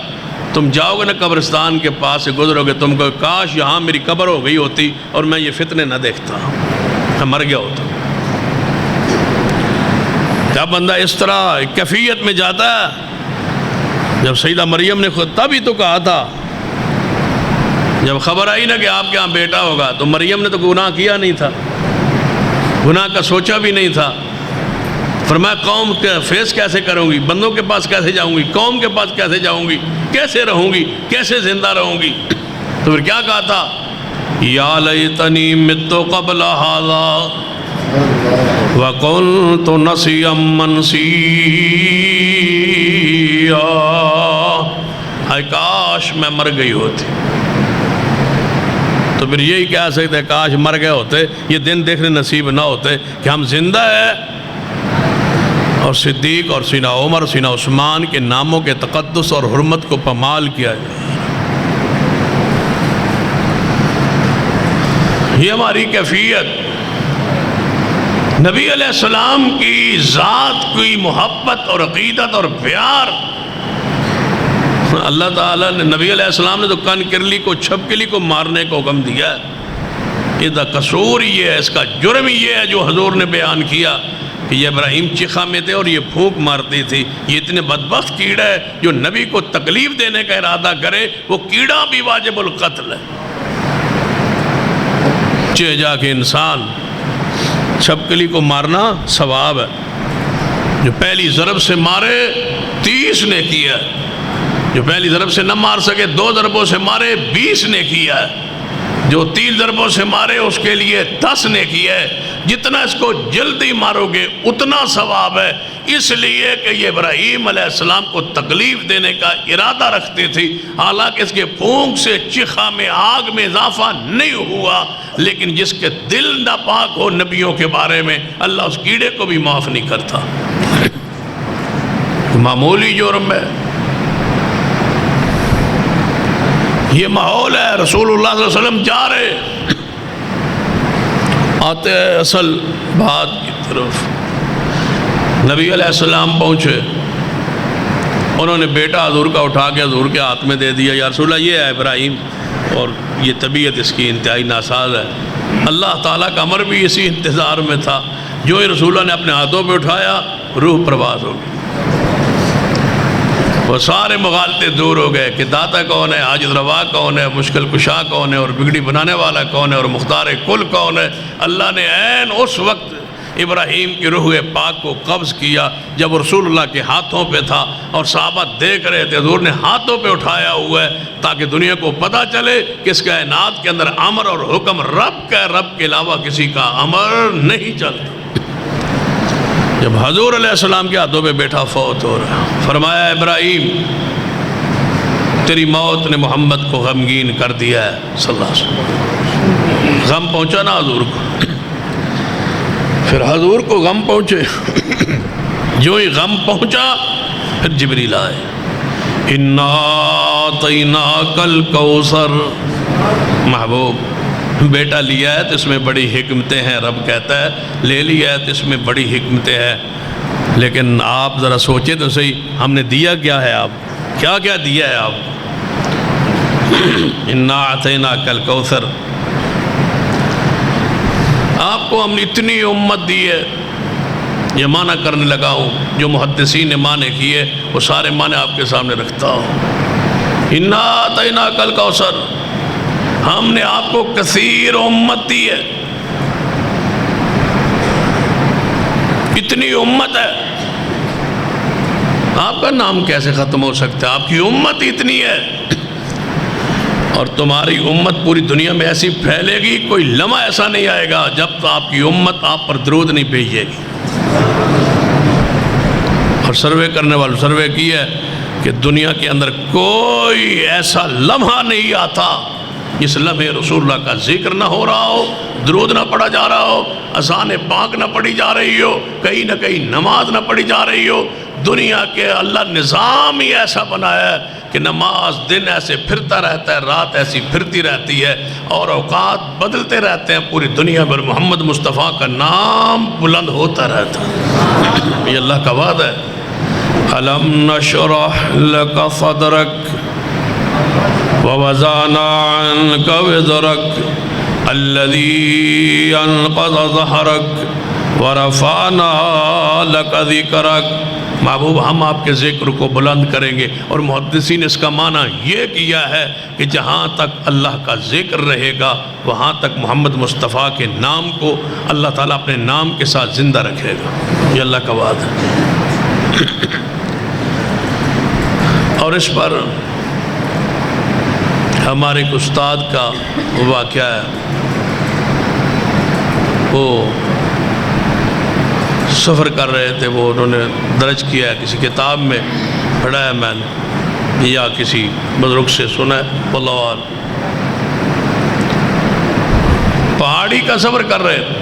تم جاؤ گے نا قبرستان کے پاس سے گزرو گے، تم کو کاش یہاں میری قبر ہو گئی ہوتی اور میں یہ فتنے نہ دیکھتا، میں مر گیا ہوتا۔ جب بندہ اس طرح کیفیت میں جاتا ہے، جب سیدہ مریم نے خود تب ہی تو کہا تھا، جب خبر آئی نا کہ آپ کے ہاں بیٹا ہوگا، تو مریم نے تو گناہ کیا نہیں تھا، گناہ کا سوچا بھی نہیں تھا۔ فرمایا قوم کے فیس کیسے کروں گی، بندوں کے پاس کیسے جاؤں گی، قوم کے پاس کیسے جاؤں گی، کیسے رہوں گی، کیسے زندہ رہوں گی؟ تو پھر کیا کہا تھا؟ یا لیتنی مت قبل ھذا وکنت نسیا منسیا، اے کاش میں مر گئی ہوتی۔ تو پھر یہی کہہ سکتے ہیں کاش مر گئے ہوتے، یہ دن دیکھنے نصیب نہ ہوتے کہ ہم زندہ ہیں اور صدیق اور سیدنا عمر سیدنا عثمان کے ناموں کے تقدس اور حرمت کو پامال کیا جائے۔ یہ ہماری کیفیت، نبی علیہ السلام کی ذات کی محبت اور عقیدت اور پیار۔ اللہ تعالیٰ نے نبی علیہ السلام نے تو کن کرلی کو چھپکلی کو مارنے کو حکم دیا ہے، اس کا قصور یہ ہے، اس کا جرم یہ ہے جو حضور نے بیان کیا کہ یہ ابراہیم چیخا میں تھے اور یہ پھونک مارتی تھی۔ یہ اتنے بدبخت کیڑا ہے جو نبی کو تکلیف دینے کا ارادہ کرے، وہ کیڑا بھی واجب القتل ہے۔ چہ جا کے انسان چھپکلی کو مارنا ثواب ہے، جو پہلی ضرب سے مارے 30 نے کیا ہے، جو پہلی ضرب سے نہ مار سکے 2 ضربوں سے مارے 20 نے کیا ہے، جو 3 ضربوں سے مارے اس کے لیے 10 نے کیا ہے۔ جتنا اس کو جلدی مارو گے اتنا ثواب ہے، اس لیے کہ یہ ابراہیم علیہ السلام کو تکلیف دینے کا ارادہ رکھتی تھی، حالانکہ اس کے پھونک سے چیخا میں آگ میں اضافہ نہیں ہوا، لیکن جس کے دل ناپاک ہو نبیوں کے بارے میں اللہ اس کیڑے کو بھی معاف نہیں کرتا۔ معمولی جرم ہے، یہ ماحول ہے۔ رسول اللہ صلی اللہ علیہ وسلم جا رہے آتے ہیں اصل بات کی طرف، نبی علیہ السلام پہنچے، انہوں نے بیٹا حضور کا اٹھا کے حضور کے ہاتھ میں دے دیا، یا رسول اللہ یہ ہے ابراہیم، اور یہ طبیعت اس کی انتہائی ناساز ہے۔ اللہ تعالیٰ کا امر بھی اسی انتظار میں تھا، جو ہی رسول اللہ نے اپنے ہاتھوں پہ اٹھایا روح پرواز ہو گئی، وہ سارے مغالطے دور ہو گئے کہ داتا کون ہے، حاجت روا کون ہے، مشکل کشا کون ہے، اور بگڑی بنانے والا کون ہے، اور مختار کل کون ہے۔ اللہ نے عین اس وقت ابراہیم کی روح پاک کو قبض کیا جب رسول اللہ کے ہاتھوں پہ تھا، اور صحابہ دیکھ رہے تھے، حضور نے ہاتھوں پہ اٹھایا ہوا ہے تاکہ دنیا کو پتہ چلے کہ اس کائنات کے اندر امر اور حکم رب کا ہے، رب کے علاوہ کسی کا امر نہیں چلتا۔ جب حضور علیہ السلام کے ہاتھوں پہ بیٹا فوت ہو رہا، فرمایا ابراہیم تیری موت نے محمد کو غمگین کر دیا ہے صلی اللہ علیہ وسلم۔ غم پہنچا نا حضور کو، پھر حضور کو غم پہنچے، جو ہی غم پہنچا پھر جبریل آئے، اِنَّا أَعْطَيْنَاكَ الْكَوْثَرَ، محبوب بیٹا لیا ہے تو اس میں بڑی حکمتیں ہیں، رب کہتا ہے لے لیا ہے تو اس میں بڑی حکمتیں ہیں، لیکن آپ ذرا سوچیں تو صحیح ہم نے دیا کیا ہے، آپ کیا کیا دیا ہے آپ؟ اِنَّا أَعْطَيْنَاكَ الْكَوْثَرَ، آپ کو ہم نے اتنی امت دی ہے. یہ معنی کرنے لگا ہوں جو محدثین نے معنی کیے وہ سارے معنی آپ کے سامنے رکھتا ہوں. انا اعطیناک الکوثر، ہم نے آپ کو کثیر امت دی ہے. اتنی امت ہے، آپ کا نام کیسے ختم ہو سکتا ہے؟ آپ کی امت اتنی ہے، اور تمہاری امت پوری دنیا میں ایسی پھیلے گی، کوئی لمحہ ایسا نہیں آئے گا جب تو آپ کی امت آپ پر درود نہیں بھیجے گی. اور سروے کرنے والوں سروے کی ہے کہ دنیا کے اندر کوئی ایسا لمحہ نہیں آتا جس لمحے رسول اللہ کا ذکر نہ ہو رہا ہو، درود نہ پڑھا جا رہا ہو، اذان پاک نہ پڑھی جا رہی ہو، کہیں نہ کہیں نماز نہ پڑھی جا رہی ہو. دنیا کے اللہ نظام ہی ایسا بنایا ہے کہ نماز دن ایسے پھرتا رہتا ہے، رات ایسی پھرتی رہتی ہے، اور اوقات بدلتے رہتے ہیں پوری دنیا پر. محمد مصطفیٰ کا نام بلند ہوتا رہتا ہے. یہ اللہ کا وعدہ ہے. أَلَمْ نَشْرَحْ لَكَ صَدْرَكَ وَوَضَعْنَا عَنْكَ وِزْرَكَ الَّذِي أَنْقَضَ ظَهْرَكَ وَرَفَعْنَا لَكَ ذِكْرَكَ. محبوب ہم آپ کے ذکر کو بلند کریں گے. اور محدثین اس کا معنی یہ کیا ہے کہ جہاں تک اللہ کا ذکر رہے گا وہاں تک محمد مصطفیٰ کے نام کو اللہ تعالیٰ اپنے نام کے ساتھ زندہ رکھے گا. یہ اللہ کا وعدہ ہے. اور اس پر ہمارے ایک استاد کا واقعہ ہے. وہ سفر کر رہے تھے، وہ انہوں نے درج کیا ہے، کسی کتاب میں پڑھا ہے میں نے یا کسی بزرگ سے سنا ہے، واللہ اعلم. پہاڑی کا سفر کر رہے تھے،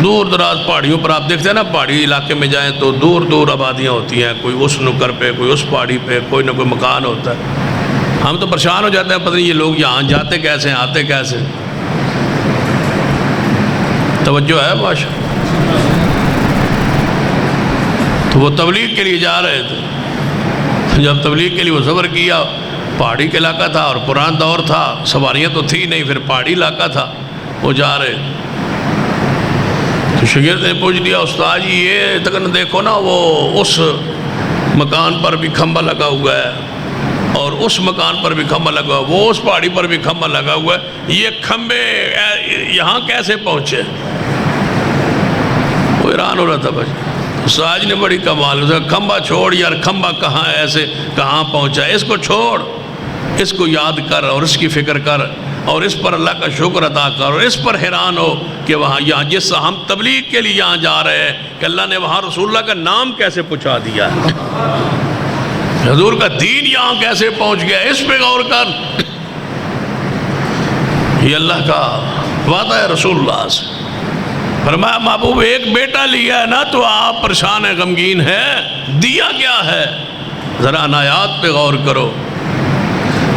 دور دراز پہاڑیوں پر. آپ دیکھتے ہیں نا پہاڑی علاقے میں جائیں تو دور دور آبادیاں ہوتی ہیں، کوئی اس نکر پہ، کوئی اس پہاڑی پہ، کوئی نہ کوئی مکان ہوتا ہے. ہم تو پریشان ہو جاتے ہیں، پتہ نہیں یہ لوگ یہاں جاتے کیسے ہیں، آتے کیسے. توجہ ہے باشا. تو وہ تبلیغ کے لیے جا رہے تھے. جب تبلیغ کے لیے وہ سفر کیا، پہاڑی کا علاقہ تھا اور پرانا دور تھا، سواریاں تو تھی نہیں، پھر پہاڑی علاقہ تھا. وہ جا رہے تو شاگرد نے پوچھ لیا، استاد جی یہ تک دیکھو نا، وہ اس مکان پر بھی کھمبا لگا ہوا ہے اور اس مکان پر بھی کھمبا لگا ہوا ہے، وہ اس پہاڑی پر بھی کھمبا لگا ہوا ہے، یہ کھمبے یہاں کیسے پہنچے؟ وہ حیران ہو رہا تھا. بس استاد نے بڑی کمال، کھمبا چھوڑ یار، کھمبا کہاں ہے، ایسے کہاں پہنچا، اس کو چھوڑ، اس کو یاد کر اور اس کی فکر کر اور اس پر اللہ کا شکر ادا کر اور اس پر حیران ہو کہ وہاں یہاں جس ہم تبلیغ کے لیے یہاں جا رہے ہیں کہ اللہ نے وہاں رسول اللہ کا نام کیسے پہنچا دیا ہے، حضور کا دین یہاں کیسے پہنچ گیا، اس پہ غور کر. یہ اللہ کا وعدہ ہے رسول اللہ سے. فرمایا محبوب ایک بیٹا لیا ہے نا تو آپ پریشان ہیں، غمگین ہیں، دیا کیا ہے؟ ذرا عنایات پہ غور کرو.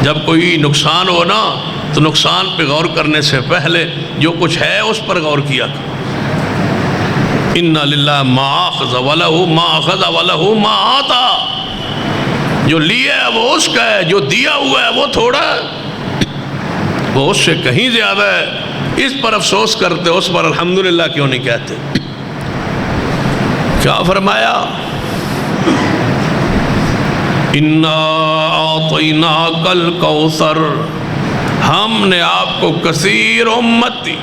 جب کوئی نقصان ہو نا تو نقصان پہ غور کرنے سے پہلے جو کچھ ہے اس پر غور کیا کرو. اِنَّ لِلَّهِ مَا أَخَذَ وَلَهُ مَا أَخَذَ وَلَهُ مَا آتَى. جو لیا ہے وہ اس کا ہے، جو دیا ہوا ہے وہ تھوڑا ہے، وہ اس سے کہیں زیادہ ہے. اس پر افسوس کرتے، اس پر الحمدللہ کیوں نہیں کہتے؟ کیا فرمایا؟ اِنَّا أَعْطَيْنَاكَ الْكَوْثَرَ، ہم نے آپ کو کثیر امت دی.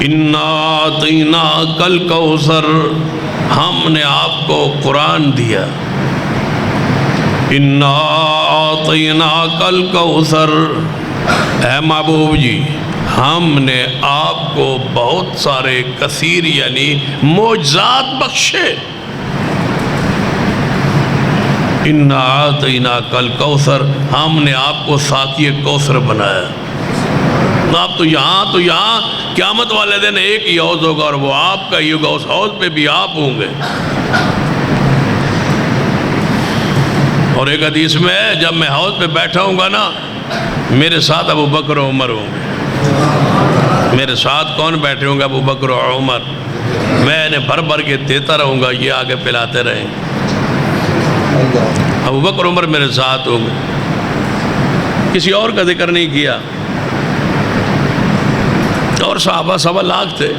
اِنَّا أَعْطَيْنَاكَ الْكَوْثَرَ، ہم نے آپ کو قرآن دیا. اِنَّا أَعْطَيْنَاكَ الْكَوْثَرَ، اے محبوب جی ہم نے آپ کو بہت سارے کثیر یعنی معجزات بخشے. اِنَّا أَعْطَيْنَاكَ الْكَوْثَرَ، ہم نے آپ کو ساقی کوثر بنایا. آپ تو یہاں قیامت والے دن ایک ہی حوض ہوگا اور وہ آپ کا ہی ہوگا، اس حوض پہ بھی آپ ہوں گے. اور ایک حدیث میں ہے جب میں حوض پہ بیٹھا ہوں گا نا میرے ساتھ ابو بکر و عمر ہوں گے. میرے ساتھ کون بیٹھے ہوں گے؟ ابو بکر و عمر. میں انہیں بھر بھر کے دیتا رہوں گا، یہ آگے پلاتے رہیں. ابو بکر عمر میرے ساتھ ہوں گے. کسی اور کا ذکر نہیں کیا. اور صحابہ 1.25 لاکھ تھے.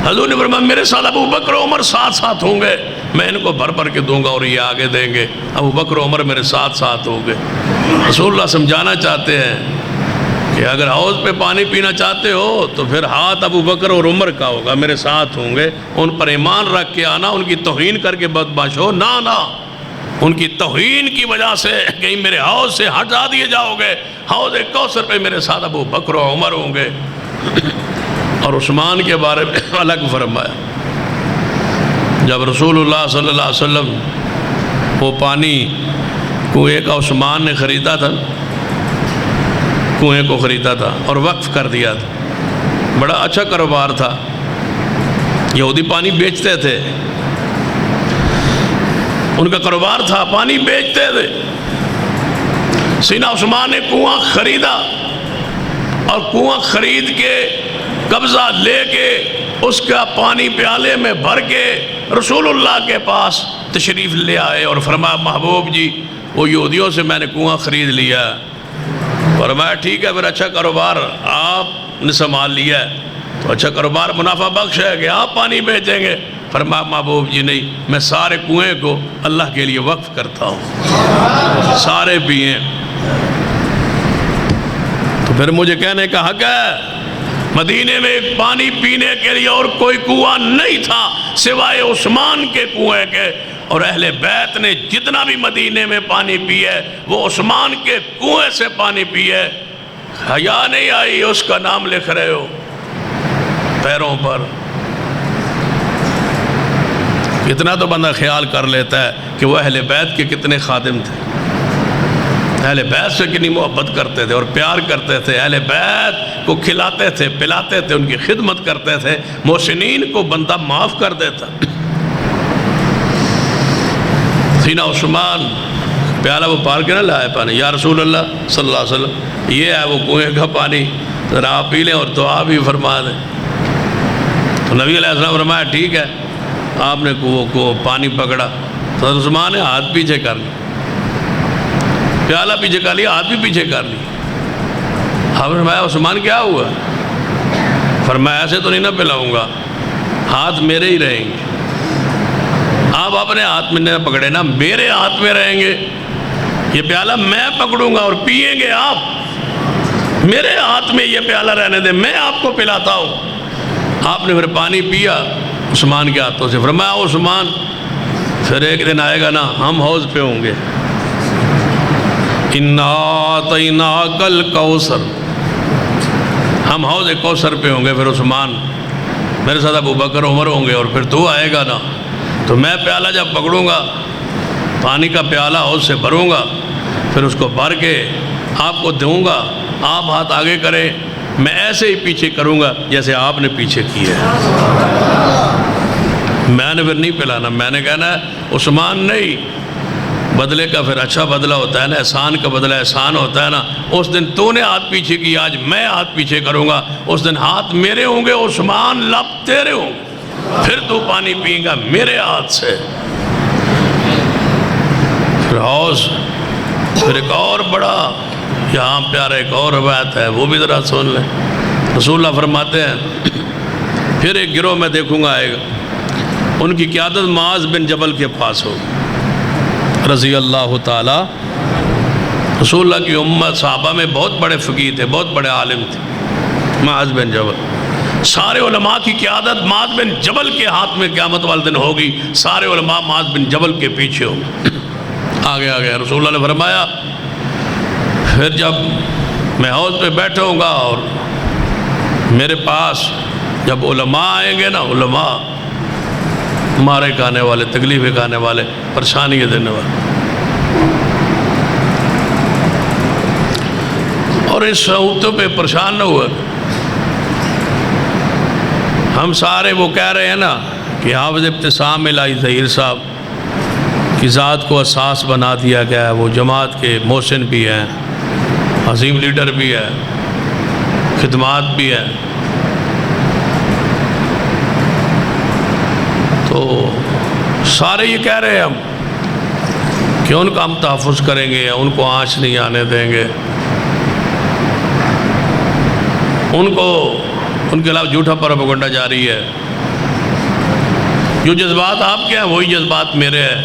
حضور نے فرمایا میرے ساتھ ابو بکر و عمر ساتھ ساتھ ہوں گے، میں ان کو بھر بھر کے دوں گا اور یہ آگے دیں گے. ابو بکر و عمر میرے ساتھ ساتھ ہوں گے. رسول اللہ سمجھانا چاہتے ہیں کہ اگر حوض پہ پانی پینا چاہتے ہو تو پھر ہاتھ ابو بکر اور عمر کا ہوگا، میرے ساتھ ہوں گے. ان پر ایمان رکھ کے آنا، ان کی توہین کر کے بدمعاش ہو نہ، ان کی توہین کی وجہ سے کہیں میرے حوض سے ہٹا دیے جاؤ گے. حوض کوثر پہ میرے ساتھ ابو بکر و عمر ہوں گے. اور عثمان کے بارے میں الگ فرمایا. جب رسول اللہ صلی اللہ علیہ وسلم وہ پانی کنویں کا عثمان نے خریدا تھا، کنویں کو خریدا تھا اور وقف کر دیا تھا. بڑا اچھا کاروبار تھا. یہودی پانی بیچتے تھے، ان کا کاروبار تھا، پانی بیچتے تھے. سیدنا عثمان نے کنواں خریدا اور کنواں خرید کے قبضہ لے کے اس کا پانی پیالے میں بھر کے رسول اللہ کے پاس تشریف لے آئے اور فرمایا محبوب جی وہ یہودیوں سے میں نے کنواں خرید لیا. فرمایا ٹھیک ہے، پھر اچھا کاروبار آپ نے سنبھال لیا ہے تو اچھا کاروبار منافع بخش ہے کہ آپ پانی بیچیں گے. فرمایا محبوب جی نہیں، میں سارے کنویں کو اللہ کے لیے وقف کرتا ہوں، سارے پئیں. تو پھر مجھے کہنے کا حق ہے مدینے میں پانی پینے کے لیے اور کوئی کنواں نہیں تھا سوائے عثمان کے کنویں کے. اور اہل بیت نے جتنا بھی مدینے میں پانی پیے وہ عثمان کے کنویں سے پانی پیے. حیا نہیں آئی اس کا نام لکھ رہے ہو پیروں پر. اتنا تو بندہ خیال کر لیتا ہے کہ وہ اہل بیت کے کتنے خادم تھے، اہل بیت سے کتنی محبت کرتے تھے اور پیار کرتے تھے. اہل بیت کو کھلاتے تھے، پلاتے تھے، ان کی خدمت کرتے تھے. محسنین کو بندہ معاف کر دیتا. سیدنا عثمان پیالہ وہ پار کے نہ لائے پانی. یا رسول اللہ صلی اللہ علیہ وسلم یہ ہے وہ کنویں کا پانی، ذرا آپ پی لیں اور دعا بھی فرما دیں. تو نبی علیہ السلام فرمایا ٹھیک ہے. آپ نے وہ پانی پکڑا تو عثمان نے ہاتھ پیچھے کر لی، پیالہ پیچھے کر لیا، ہاتھ بھی پیچھے کر لی. آپ نے فرمایا عثمان کیا ہوا؟ فرمایا ایسے تو نہیں نہ پلاؤں گا، ہاتھ میرے ہی رہیں گے. آپ اپنے ہاتھ میں نہ پکڑے نا، میرے ہاتھ میں رہیں گے. یہ پیالہ میں پکڑوں گا اور پئیں گے آپ. میرے ہاتھ میں یہ پیالہ رہنے دیں، میں آپ کو پلاتا ہوں. آپ نے پھر پانی پیا عثمان کے ہاتھوں سے. فرمایا عثمان پھر ایک دن آئے گا نا ہم حوض پہ ہوں گے. اِنَّا أَعْطَيْنَاكَ الْكَوْثَرَ، ہم حوض کوثر پہ ہوں گے. پھر عثمان میرے ساتھ ابو بکر عمر ہوں گے اور پھر تو آئے گا نا تو میں پیالہ جب پکڑوں گا، پانی کا پیالہ حوض سے بھروں گا، پھر اس کو بھر کے آپ کو دوں گا. آپ ہاتھ آگے کریں، میں ایسے ہی پیچھے کروں گا جیسے آپ نے پیچھے کیا ہے. میں نے پھر نہیں پلانا، میں نے کہنا ہے عثمان نہیں، بدلے کا پھر اچھا بدلہ ہوتا ہے نا، احسان کا بدلہ احسان ہوتا ہے نا. اس دن تو نے ہاتھ پیچھے کیا، آج میں ہاتھ پیچھے کروں گا. اس دن ہاتھ میرے ہوں گے عثمان، لب تیرے ہوں گے. پھر تو پانی پئیں گا میرے ہاتھ سے. پھر حوض، پھر ایک اور بڑا یہاں پیارا ایک اور روایت ہے، وہ بھی ذرا سن لیں. رسول اللہ فرماتے ہیں پھر ایک گروہ میں دیکھوں گا آئے گا، ان کی قیادت معاذ بن جبل کے پاس ہو رضی اللہ تعالی. رسول اللہ کی امت صحابہ میں بہت بڑے فقیہ تھے، بہت بڑے عالم تھے. معاذ بن جبل، سارے علماء کی قیادت معاذ بن جبل کے ہاتھ میں قیامت والے دن ہوگی. سارے علماء معاذ بن جبل کے پیچھے ہوں گے. آگے آگے رسول اللہ نے فرمایا پھر جب میں حوض پہ بیٹھا ہوں گا اور میرے پاس جب علماء آئیں گے نا، علماء مارے کھانے والے، تکلیفیں کھانے والے، پریشانی دینے والے، اور اس صحبتوں پہ پریشان نہ ہوا. ہم سارے وہ کہہ رہے ہیں نا کہ حافظ ابتسام الہی ظہیر صاحب کی ذات کو اساس بنا دیا گیا ہے. وہ جماعت کے محسن بھی ہیں، عظیم لیڈر بھی ہے، خدمات بھی ہے. تو سارے یہ کہہ رہے ہیں ہم کہ ان کا ہم تحفظ کریں گے، ان کو آنچ نہیں آنے دیں گے، ان کو ان کے خلاف جھوٹا پروپیگنڈا جاری ہے. جو جذبات آپ کے ہیں وہی جذبات میرے ہیں،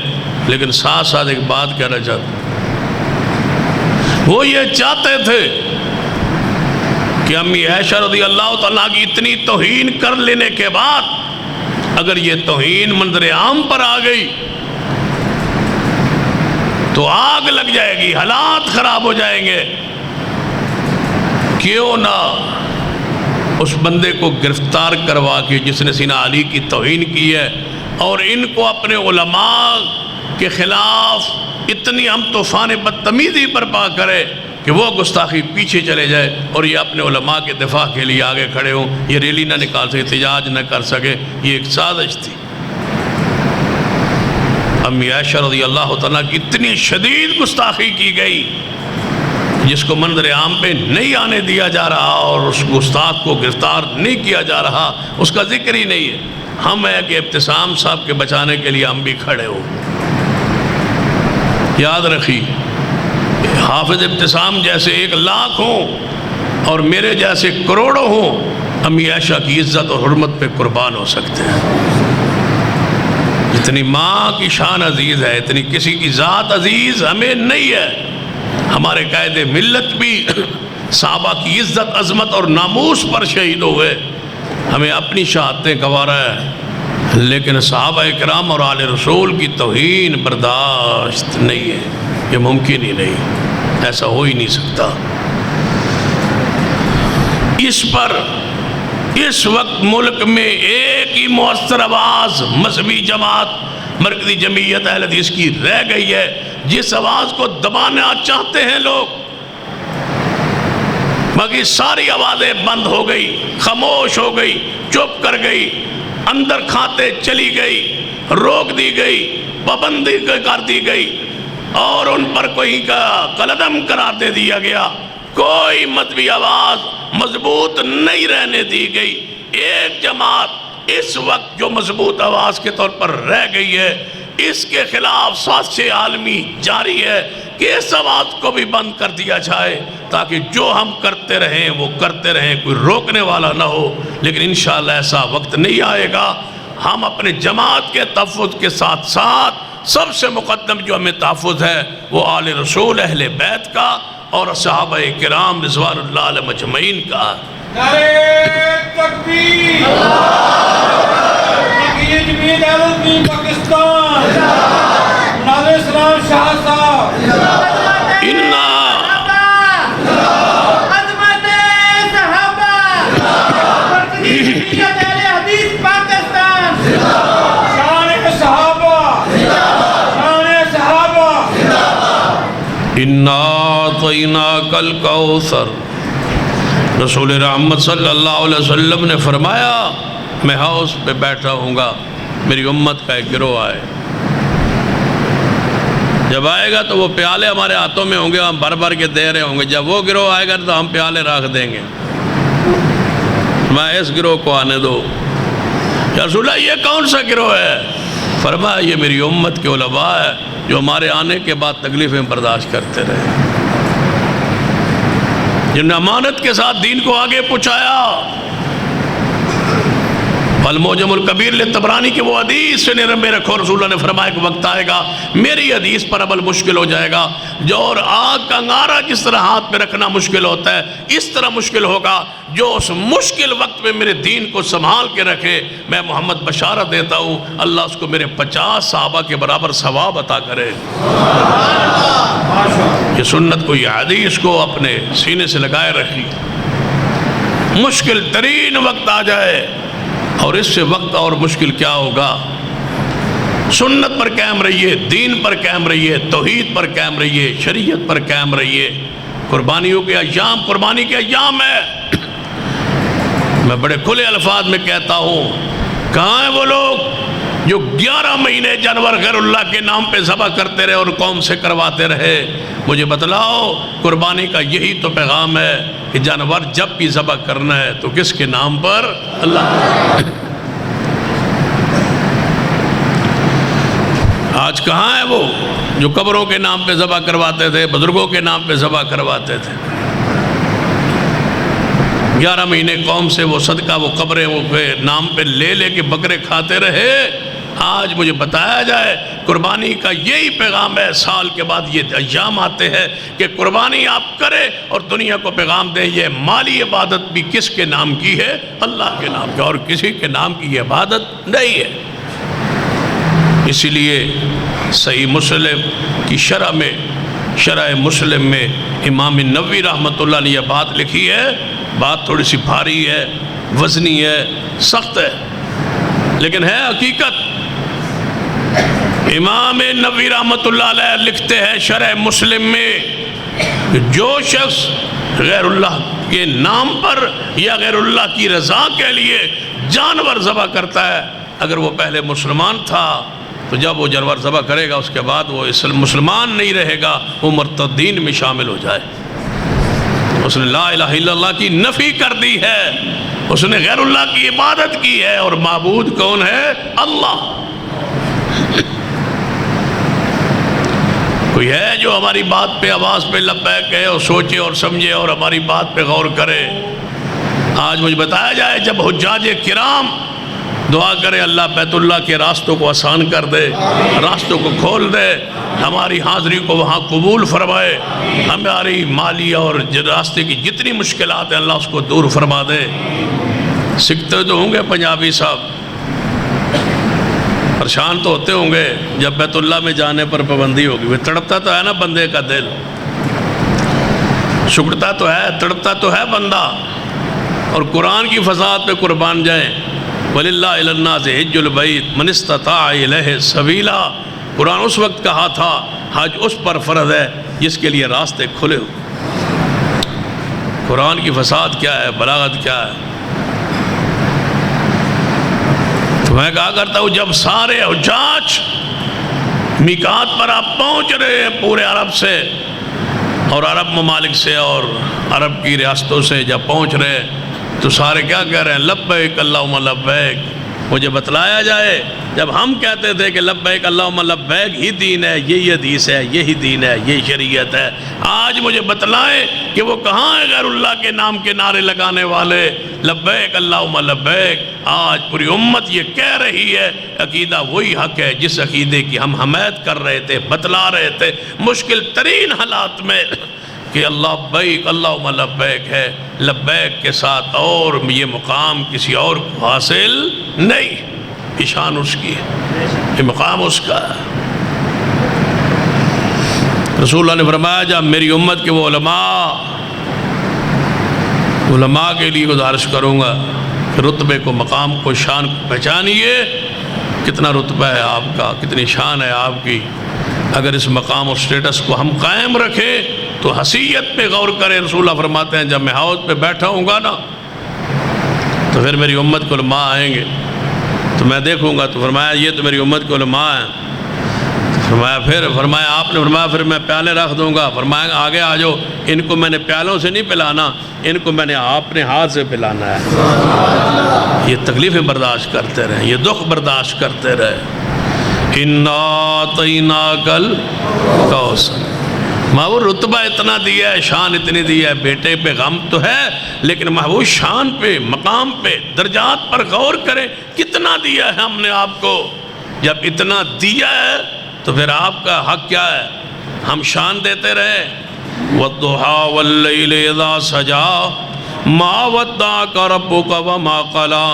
لیکن ساتھ ساتھ ایک بات کہنا چاہتا ہوں. وہ یہ چاہتے تھے کہ امی عائشہ رضی اللہ تعالیٰ کی اتنی توہین کر لینے کے بعد اگر یہ توہین منظر عام پر آ گئی تو آگ لگ جائے گی، حالات خراب ہو جائیں گے. کیوں نہ اس بندے کو گرفتار کروا کے جس نے سیدنا علی کی توہین کی ہے اور ان کو اپنے علماء کے خلاف اتنی ہم طوفان بدتمیزی برپا کرے کہ وہ گستاخی پیچھے چلے جائے اور یہ اپنے علماء کے دفاع کے لیے آگے کھڑے ہوں، یہ ریلی نہ نکال سکے، احتجاج نہ کر سکے. یہ ایک سازش تھی. امی عائشہ رضی اللہ تعالیٰ کی اتنی شدید گستاخی کی گئی جس کو منظر عام پہ نہیں آنے دیا جا رہا اور اس گستاخ کو گرفتار نہیں کیا جا رہا، اس کا ذکر ہی نہیں ہے. ہم ہے کہ ابتسام صاحب کے بچانے کے لیے ہم بھی کھڑے ہوں. یاد رکھی، حافظ ابتسام جیسے 1,00,000 ہوں اور میرے جیسے کروڑوں ہوں، امی عائشہ کی عزت اور حرمت پہ قربان ہو سکتے ہیں. جتنی ماں کی شان عزیز ہے اتنی کسی کی ذات عزیز ہمیں نہیں ہے. ہمارے قائد ملت بھی صحابہ کی عزت، عظمت اور ناموس پر شہید ہوئے. ہمیں اپنی شہادتیں گوارا ہے، لیکن صحابہ اکرام اور آل رسول کی توہین برداشت نہیں ہے. یہ ممکن ہی نہیں، ایسا ہو ہی نہیں سکتا. اس پر اس وقت ملک میں ایک ہی مؤثر آواز مذہبی جماعت مرکزی جمعیت اہل حدیث کی رہ گئی ہے، جس آواز کو دبانا چاہتے ہیں لوگ. باقی ساری آوازیں بند ہو گئی، خاموش ہو گئی، چپ کر گئی، اندر کھاتے چلی گئی، روک دی گئی، پابندی کر دی گئی اور ان پر کوئی کا قلعدم قرار دے دیا گیا. کوئی مذہبی آواز مضبوط نہیں رہنے دی گئی. ایک جماعت اس وقت جو مضبوط آواز کے طور پر رہ گئی ہے، اس کے خلاف سازش عالمی جاری ہے کہ اس آواز کو بھی بند کر دیا جائے تاکہ جو ہم کرتے رہیں وہ کرتے رہیں، کوئی روکنے والا نہ ہو. لیکن انشاءاللہ ایسا وقت نہیں آئے گا. ہم اپنے جماعت کے تحفظ کے ساتھ ساتھ سب سے مقدم جو ہمیں تحفظ ہے وہ آل رسول اہل بیت کا اور صحابہ کرام رضوان اللہ علیہ مجمعین کا. نعرہ تکبیر، مرکزی جمعیت اہل الدین پاکستان، ناظر اسلام شاہ صاحب، عظمت صحابہ، مرکزی جمعیت اہل حدیث پاکستان، شان صحابہ، شان صحابہ. اِنَّا أَعْطَيْنَاكَ الْكَوْثَرَ. رسول رحمت صلی اللہ علیہ وسلم نے فرمایا میں ہاؤس پہ بیٹھا ہوں گا، میری امت کا ایک گروہ آئے. جب آئے گا تو وہ پیالے ہمارے ہاتھوں میں ہوں گے، ہم بھر بھر کے دے رہے ہوں گے. جب وہ گروہ آئے گا تو ہم پیالے رکھ دیں گے. میں اس گروہ کو آنے دو. یا رسول اللہ یہ کون سا گروہ ہے؟ فرمایا یہ میری امت کے علماء ہے جو ہمارے آنے کے بعد تکلیفیں برداشت کرتے رہے، جن نے امانت کے ساتھ دین کو آگے پہنچایا. المعجم الکبیر لطبرانی کی وہ حدیث سے نرم میں رکھو. رسول اللہ نے فرمایا کہ وقت آئے گا میری حدیث پر عمل مشکل ہو جائے گا. جو اور آگ کا انگارہ جس طرح ہاتھ پہ رکھنا مشکل ہوتا ہے، اس طرح مشکل ہوگا جو اس مشکل وقت میں میرے دین کو سنبھال کے رکھے. میں محمد بشارت دیتا ہوں اللہ اس کو میرے 50 صحابہ کے برابر ثواب عطا کرے. یہ سنت کو، یہ حدیث کو اپنے سینے سے لگائے رکھی. مشکل ترین وقت آ جائے اور اس سے وقت اور مشکل کیا ہوگا. سنت پر قائم رہیے، دین پر قائم رہیے، توحید پر قائم رہیے، شریعت پر قائم رہیے. قربانیوں کے ایام، قربانی کے ایام ہے. میں بڑے کھلے الفاظ میں کہتا ہوں، کہاں ہیں وہ لوگ جو 11 مہینے جانور غیر اللہ کے نام پہ ذبح کرتے رہے اور قوم سے کرواتے رہے؟ مجھے بتلاؤ. قربانی کا یہی تو پیغام ہے کہ جانور جب بھی ذبح کرنا ہے تو کس کے نام پر؟ اللہ. آج کہاں ہے وہ جو قبروں کے نام پہ ذبح کرواتے تھے، بزرگوں کے نام پہ ذبح کرواتے تھے؟ 11 مہینے قوم سے وہ صدقہ وہ قبریں وہ نام پہ لے لے کے بکرے کھاتے رہے. آج مجھے بتایا جائے قربانی کا یہی پیغام ہے. سال کے بعد یہ ایام آتے ہیں کہ قربانی آپ کریں اور دنیا کو پیغام دیں یہ مالی عبادت بھی کس کے نام کی ہے؟ اللہ کے نام کی، اور کسی کے نام کی یہ عبادت نہیں ہے. اسی لیے صحیح مسلم کی شرح مسلم میں امام نووی رحمۃ اللہ نے یہ بات لکھی ہے. بات تھوڑی سی بھاری ہے، وزنی ہے، سخت ہے، لیکن ہے حقیقت. امام نووی رحمۃ اللہ علیہ لکھتے ہیں شرح مسلم میں کہ جو شخص غیر اللہ کے نام پر یا غیر اللہ کی رضا کے لیے جانور ذبح کرتا ہے، اگر وہ پہلے مسلمان تھا تو جب وہ جانور ذبح کرے گا اس کے بعد وہ مسلمان نہیں رہے گا، وہ مرتدین میں شامل ہو جائے. اس نے لا الہ الا اللہ کی نفی کر دی ہے، اس نے غیر اللہ کی عبادت کی ہے، اور معبود کون ہے؟ اللہ. کوئی ہے جو ہماری بات پہ آواز پہ لبیک کہے اور سوچے اور سمجھے اور ہماری بات پہ غور کرے؟ آج مجھے بتایا جائے جب حجاج کرام دعا کرے اللہ بیت اللہ کے راستوں کو آسان کر دے، راستوں کو کھول دے، ہماری حاضری کو وہاں قبول فرمائے، ہماری مالی اور راستے کی جتنی مشکلات ہیں اللہ اس کو دور فرما دے. سکھتے تو ہوں گے پنجابی صاحب، پریشان تو ہوتے ہوں گے جب بیت اللہ میں جانے پر پابندی ہوگی. وہ تڑپتا تو ہے نا بندے کا دل، سکڑتا تو ہے، تڑپتا تو ہے بندہ. اور قرآن کی فضاحت پہ قربان جائیں. وَلِلَّهِ عَلَى النَّاسِ حِجُّ الْبَيْتِ مَنِ اسْتَطَاعَ إِلَيْهِ سَبِيلًا. قرآن اس وقت کہا تھا حج اس پر فرض ہے جس کے لیے راستے کھلے ہو. قرآن کی فضاحت کیا ہے، بلاغت کیا ہے. تو میں کہا کرتا ہوں جب سارے حجاج میقات پر آپ پہنچ رہے ہیں پورے عرب سے اور عرب ممالک سے اور عرب کی ریاستوں سے جب پہنچ رہے ہیں تو سارے کیا کہہ رہے ہیں؟ لبیک اللہم لبیک. مجھے بتلایا جائے جب ہم کہتے تھے کہ لبیک اللہم لبیک ہی دین ہے، یہی حدیث ہے، یہی دین ہے، یہی شریعت ہے، آج مجھے بتلائیں کہ وہ کہاں ہے غیر اللہ کے نام کے نعرے لگانے والے؟ لبیک اللہم لبیک. آج پوری امت یہ کہہ رہی ہے عقیدہ وہی حق ہے جس عقیدے کی ہم حمایت کر رہے تھے، بتلا رہے تھے مشکل ترین حالات میں کہ اللہ بیک اللہم لبیک ہے. لبیک کے ساتھ اور یہ مقام کسی اور کو حاصل نہیں. یہ شان اس کی ہے، یہ مقام اس کا ہے. رسول اللہ نے فرمایا جب میری امت کے وہ علماء کے لیے گزارش کروں گا کہ رتبے کو، مقام کو، شان کو پہچانیے. کتنا رتبہ ہے آپ کا، کتنی شان ہے آپ کی. اگر اس مقام اور سٹیٹس کو ہم قائم رکھیں تو حیثیت پہ غور کریں. رسول اللہ فرماتے ہیں جب میں حوض پہ بیٹھا ہوں گا نا تو پھر میری امت کے علماء آئیں گے تو میں دیکھوں گا تو فرمایا یہ تو میری امت کے علماء ہیں. فرمایا آپ نے فرمایا پھر میں پیالے رکھ دوں گا. فرمایا آگے آ جاؤ، ان کو میں نے پیالوں سے نہیں پلانا، ان کو میں نے اپنے ہاتھ سے پلانا ہے. یہ تکلیفیں برداشت کرتے رہے، یہ دکھ برداشت کرتے رہے. اِنَّا أَعْطَيْنَاكَ الْكَوْثَرَ. محبوب رتبہ اتنا دیا ہے، شان اتنی دی ہے. بیٹے پہ غم تو ہے لیکن محبوب شان پہ، مقام پہ، درجات پر غور کریں کتنا دیا ہے ہم نے آپ کو. جب اتنا دیا ہے تو پھر آپ کا حق کیا ہے؟ ہم شان دیتے رہے. وَالضُّحَىٰ وَاللَّيْلِ إِذَا سَجَىٰ مَا وَدَّعَكَ رَبُّكَ وَمَا قَلَىٰ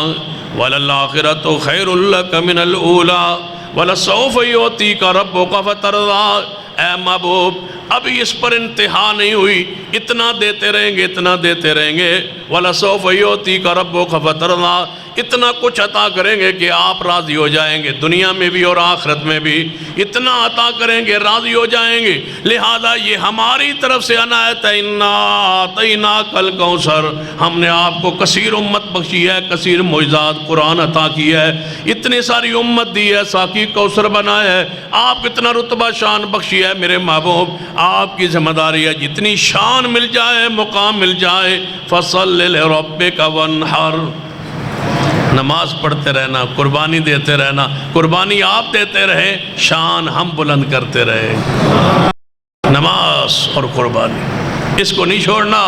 وَلَلْآخِرَةُ خَيْرٌ لَكَ مِنَ الْأُولَىٰ وَلَسَوْفَ يُعْطِيكَ رَبُّكَ فَتَرْضَىٰ. اے محبوب ابھی اس پر انتہا نہیں ہوئی، اتنا دیتے رہیں گے، اتنا دیتے رہیں گے. وَلَسَوْفَ يُعْطِيكَ رَبُّكَ فَتَرْضَىٰ. اتنا کچھ عطا کریں گے کہ آپ راضی ہو جائیں گے، دنیا میں بھی اور آخرت میں بھی. اتنا عطا کریں گے راضی ہو جائیں گے. لہذا یہ ہماری طرف سے عنایت ہے. اِنَّا أَعْطَيْنَاكَ الْكَوْثَرَ. ہم نے آپ کو کثیر امت بخشی ہے، کثیر معجزات قرآن عطا کیا ہے، اتنی ساری امت دی ہے، ساقی کوثر بنایا ہے. آپ اتنا رتبہ شان بخشی ہے میرے محبوب. آپ کی ذمہ داری ہے جتنی شان مل جائے، مقام مل جائے، فَصَلِّ لِرَبِّكَ وَانْحَرْ. نماز پڑھتے رہنا، قربانی دیتے رہنا. قربانی آپ دیتے رہے، شان ہم بلند کرتے رہے. نماز اور قربانی اس کو نہیں چھوڑنا.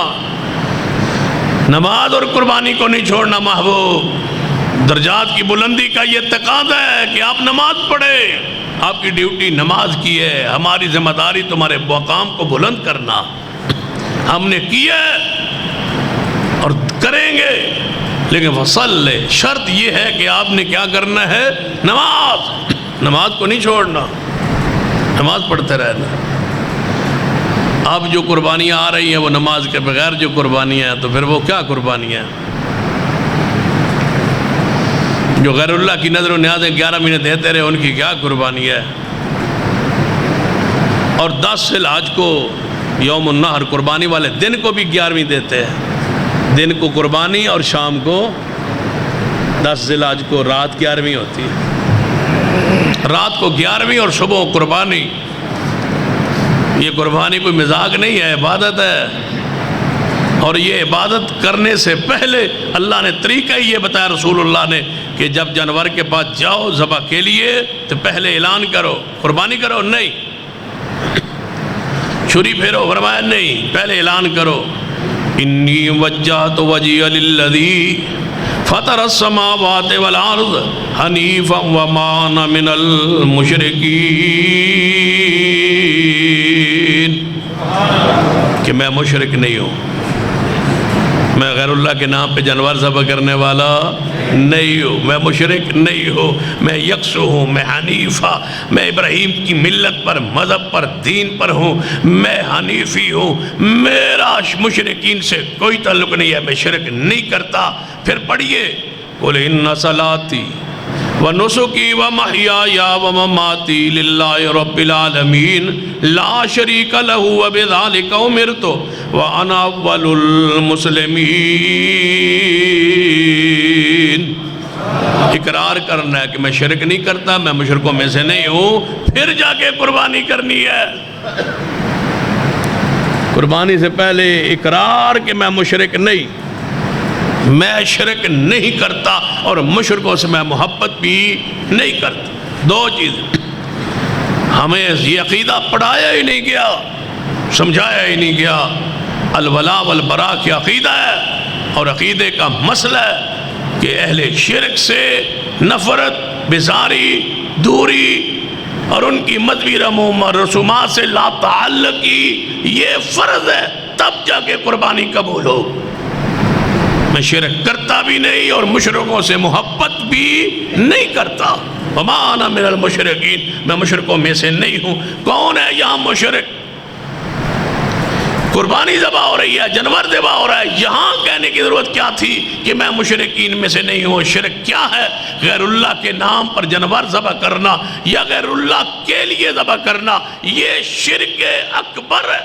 نماز اور قربانی کو نہیں چھوڑنا محبوب، درجات کی بلندی کا یہ تقاضا ہے کہ آپ نماز پڑھیں، آپ کی ڈیوٹی نماز کی ہے، ہماری ذمہ داری تمہارے مقام کو بلند کرنا، ہم نے کیا ہے اور کریں گے، لیکن فصل شرط یہ ہے کہ آپ نے کیا کرنا ہے، نماز کو نہیں چھوڑنا، نماز پڑھتے رہنا۔ اب جو قربانیاں آ رہی ہیں وہ نماز کے بغیر جو قربانیاں ہیں، تو پھر وہ کیا قربانیاں ہیں؟ جو غیر اللہ کی نظر و نیازیں 11 مہینے دیتے رہے، ان کی کیا قربانی ہے؟ اور 10 ذی الحج کو یوم النحر قربانی والے دن کو بھی 11ویں دیتے ہیں، دن کو قربانی اور شام کو 10 ذی الحج کو رات 11ویں ہوتی ہے، رات کو 11ویں اور صبح قربانی۔ یہ قربانی کوئی مذاق نہیں ہے، عبادت ہے، اور یہ عبادت کرنے سے پہلے اللہ نے طریقہ ہی یہ بتایا رسول اللہ نے کہ جب جانور کے پاس جاؤ ذبح کے لیے تو پہلے اعلان کرو، قربانی کرو نہیں، چھری پھیرو، فرمایا نہیں، پہلے اعلان کرو، انی وجہت وجہی للذی فطر السماوات والارض حنیفا وما انا من المشرکین، کہ میں مشرک نہیں ہوں، میں غیر اللہ کے نام پہ جانور ذبح کرنے والا نہیں ہوں، میں مشرک نہیں ہوں، میں یکسو ہوں، میں حنیفہ، میں ابراہیم کی ملت پر، مذہب پر، دین پر ہوں، میں حنیفی ہوں، میرا مشرکین سے کوئی تعلق نہیں ہے، میں شرک نہیں کرتا۔ پھر پڑھیے قُلْ إِنَّ صَلَاتِي وَنُسُكِي وَمَحْيَايَ وَمَمَاتِي لِلَّهِ رَبِّ الْعَالَمِينَ لَا شَرِيكَ لَهُ وَبِذَلِكَ أُمِرْتُ وَأَنَا أَوَّلُ الْمُسْلِمِينَ۔ اقرار کرنا ہے کہ میں شرک نہیں کرتا، میں مشرکوں میں سے نہیں ہوں، پھر جا کے قربانی کرنی ہے۔ قربانی سے پہلے اقرار کہ میں مشرک نہیں، میں شرک نہیں کرتا، اور مشرکوں سے میں محبت بھی نہیں کرتا۔ دو چیزیں، ہمیں یہ عقیدہ پڑھایا ہی نہیں گیا، سمجھایا ہی نہیں گیا۔ الولاء والبراء کی عقیدہ ہے، اور عقیدے کا مسئلہ ہے کہ اہل شرک سے نفرت، بیزاری، دوری، اور ان کی مذہبی رسومات سے لا تعلقی، یہ فرض ہے، تب جا کے قربانی قبول ہو۔ میں شرک کرتا بھی نہیں اور مشرکوں سے محبت بھی نہیں کرتا۔ وما انا من المشرکین، میں مشرکوں میں سے نہیں ہوں۔ کون ہے یہاں مشرک؟ قربانی ذبح ہو رہی ہے، جانور ذبح ہو رہا ہے، یہاں کہنے کی ضرورت کیا تھی کہ میں مشرکین میں سے نہیں ہوں؟ شرک کیا ہے؟ غیر اللہ کے نام پر جانور ذبح کرنا یا غیر اللہ کے لیے ذبح کرنا، یہ شرک اکبر ہے،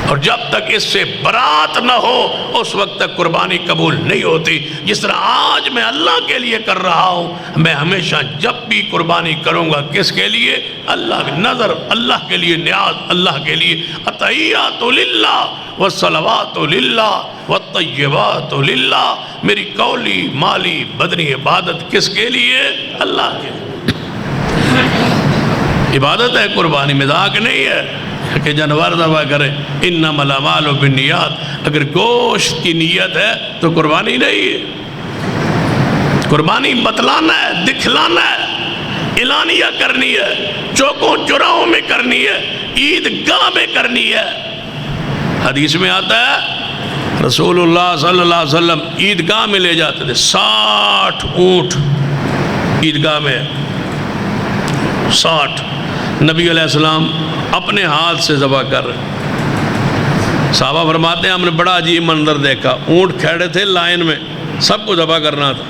اور جب تک اس سے برات نہ ہو اس وقت تک قربانی قبول نہیں ہوتی۔ جس طرح آج میں اللہ کے لیے کر رہا ہوں، میں ہمیشہ جب بھی قربانی کروں گا کس کے لیے؟ اللہ کی نظر، اللہ کے لیے نیاز، اللہ کے لیے۔ التحیات للہ والصلوات للہ والطیبات للہ، میری قولی، مالی، بدنی عبادت کس کے لیے؟ اللہ کے لیے۔ عبادت ہے قربانی، مذاق نہیں ہے کہ جانور ذبح کرے۔ انما الاعمال بالنیات، اگر گوشت کی نیت ہے تو قربانی نہیں ہے۔ قربانی بتلانا ہے، دکھلانا ہے، اعلانیہ کرنی ہے، چوکوں چوراہوں میں کرنی ہے، عیدگاہ میں کرنی ہے۔ حدیث میں آتا ہے رسول اللہ صلی اللہ علیہ وسلم عیدگاہ میں لے جاتے تھے 60 اونٹ، عیدگاہ میں 60، نبی علیہ السلام اپنے ہاتھ سے ذبح کر رہے۔ صحابہ فرماتے ہیں ہم نے بڑا عجیب منظر دیکھا، اونٹ کھڑے تھے لائن میں، سب کو ذبح کرنا تھا۔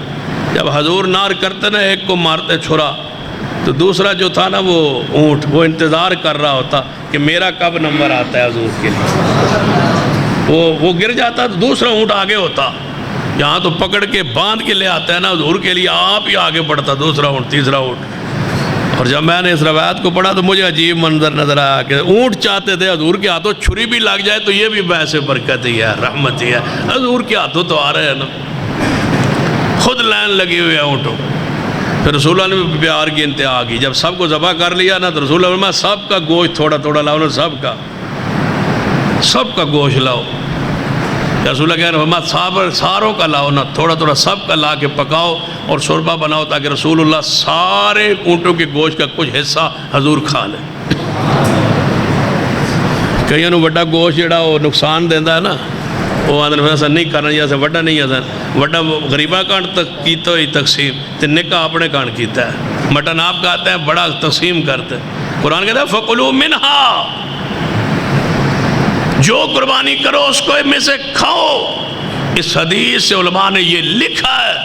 جب حضور نار کرتے نا، ایک کو مارتے چھرا، تو دوسرا جو تھا نا وہ اونٹ، وہ انتظار کر رہا ہوتا کہ میرا کب نمبر آتا ہے حضور کے لیے۔ وہ گر جاتا تو دوسرا اونٹ آگے ہوتا، یہاں تو پکڑ کے باندھ کے لے آتا ہے نا حضور کے لیے، آپ ہی آگے بڑھتا، دوسرا اونٹ، تیسرا اونٹ۔ اور جب میں نے اس روایت کو پڑھا تو مجھے عجیب منظر نظر آیا کہ اونٹ چاہتے تھے حضور کے ہاتھوں چھری بھی لگ جائے تو یہ بھی باعث برکت ہی ہے، رحمت ہی ہے۔ حضور کے ہاتھوں تو آ رہے ہیں نا، خود لائن لگی ہوئی ہے اونٹوں۔ پھر رسول اللہ نے بھی پیار کی انتہا کی، جب سب کو ذبح کر لیا نا تو رسول اللہ نے فرمایا سب کا گوشت تھوڑا تھوڑا لاؤ نا، سب کا گوشت لاؤ۔ رسول اللہ کہہ رہے ہیں ساروں کا لاؤ نہ، تھوڑا تھوڑا سب کا لا کے پکاؤ اور شوربہ بناؤ تاکہ رسول اللہ سارے اونٹوں کے گوشت کا کچھ حصہ حضور کھا لیں۔ کئیوں نوں وڈا گوشت جڑا وہ نقصان دیندا ہے نا، وہ آدھے ایسا نہیں کرنا جی ایسا وڈا نہیں آتا، وڈا غریبہ کانٹ تک کیتا ہوئی تقسیم تے نکا اپنے کانٹ کیتا ہے، مٹن آپ کہتے ہیں بڑا تقسیم کرتے ہیں۔ قرآن کہتا ہے فَقُلُوا مِنْهَا، جو قربانی کرو اس کو میں سے کھاؤ۔ اس حدیث سے علماء نے یہ لکھا ہے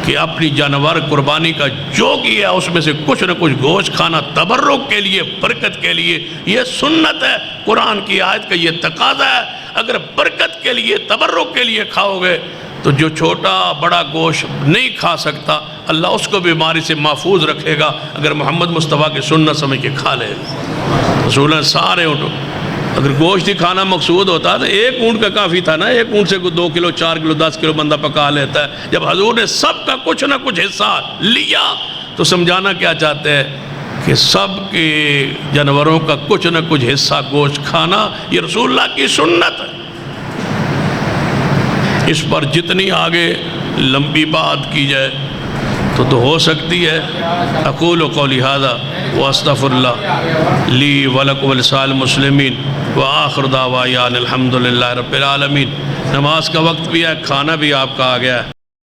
کہ اپنی جانور قربانی کا جو کیا ہے اس میں سے کچھ نہ کچھ گوشت کھانا تبرک کے لیے، برکت کے لیے، یہ سنت ہے، قرآن کی آیت کا یہ تقاضا ہے۔ اگر برکت کے لیے، تبرک کے لیے کھاؤ گے تو جو چھوٹا بڑا گوشت نہیں کھا سکتا اللہ اس کو بیماری سے محفوظ رکھے گا اگر محمد مصطفیٰ کی سنت سمجھ کے کھا لے گا۔ رسول اللہ سارے اونٹوں، اگر گوشت ہی کھانا مقصود ہوتا تو ایک اونٹ کا کافی تھا نا، ایک اونٹ سے 2 کلو 4 کلو 10 کلو بندہ پکا لیتا ہے۔ جب حضور نے سب کا کچھ نہ کچھ حصہ لیا تو سمجھانا کیا چاہتے ہیں کہ سب کے جانوروں کا کچھ نہ کچھ حصہ گوشت کھانا یہ رسول اللہ کی سنت ہے۔ اس پر جتنی آگے لمبی بات کی جائے تو ہو سکتی ہے۔ اقول قولی ھذا واستغفر اللہ لی ولکم ولسائر المسلمین وآخر دعوانا الحمدللہ رب العالمین۔ نماز کا وقت بھی ہے، کھانا بھی آپ کا آ گیا ہے۔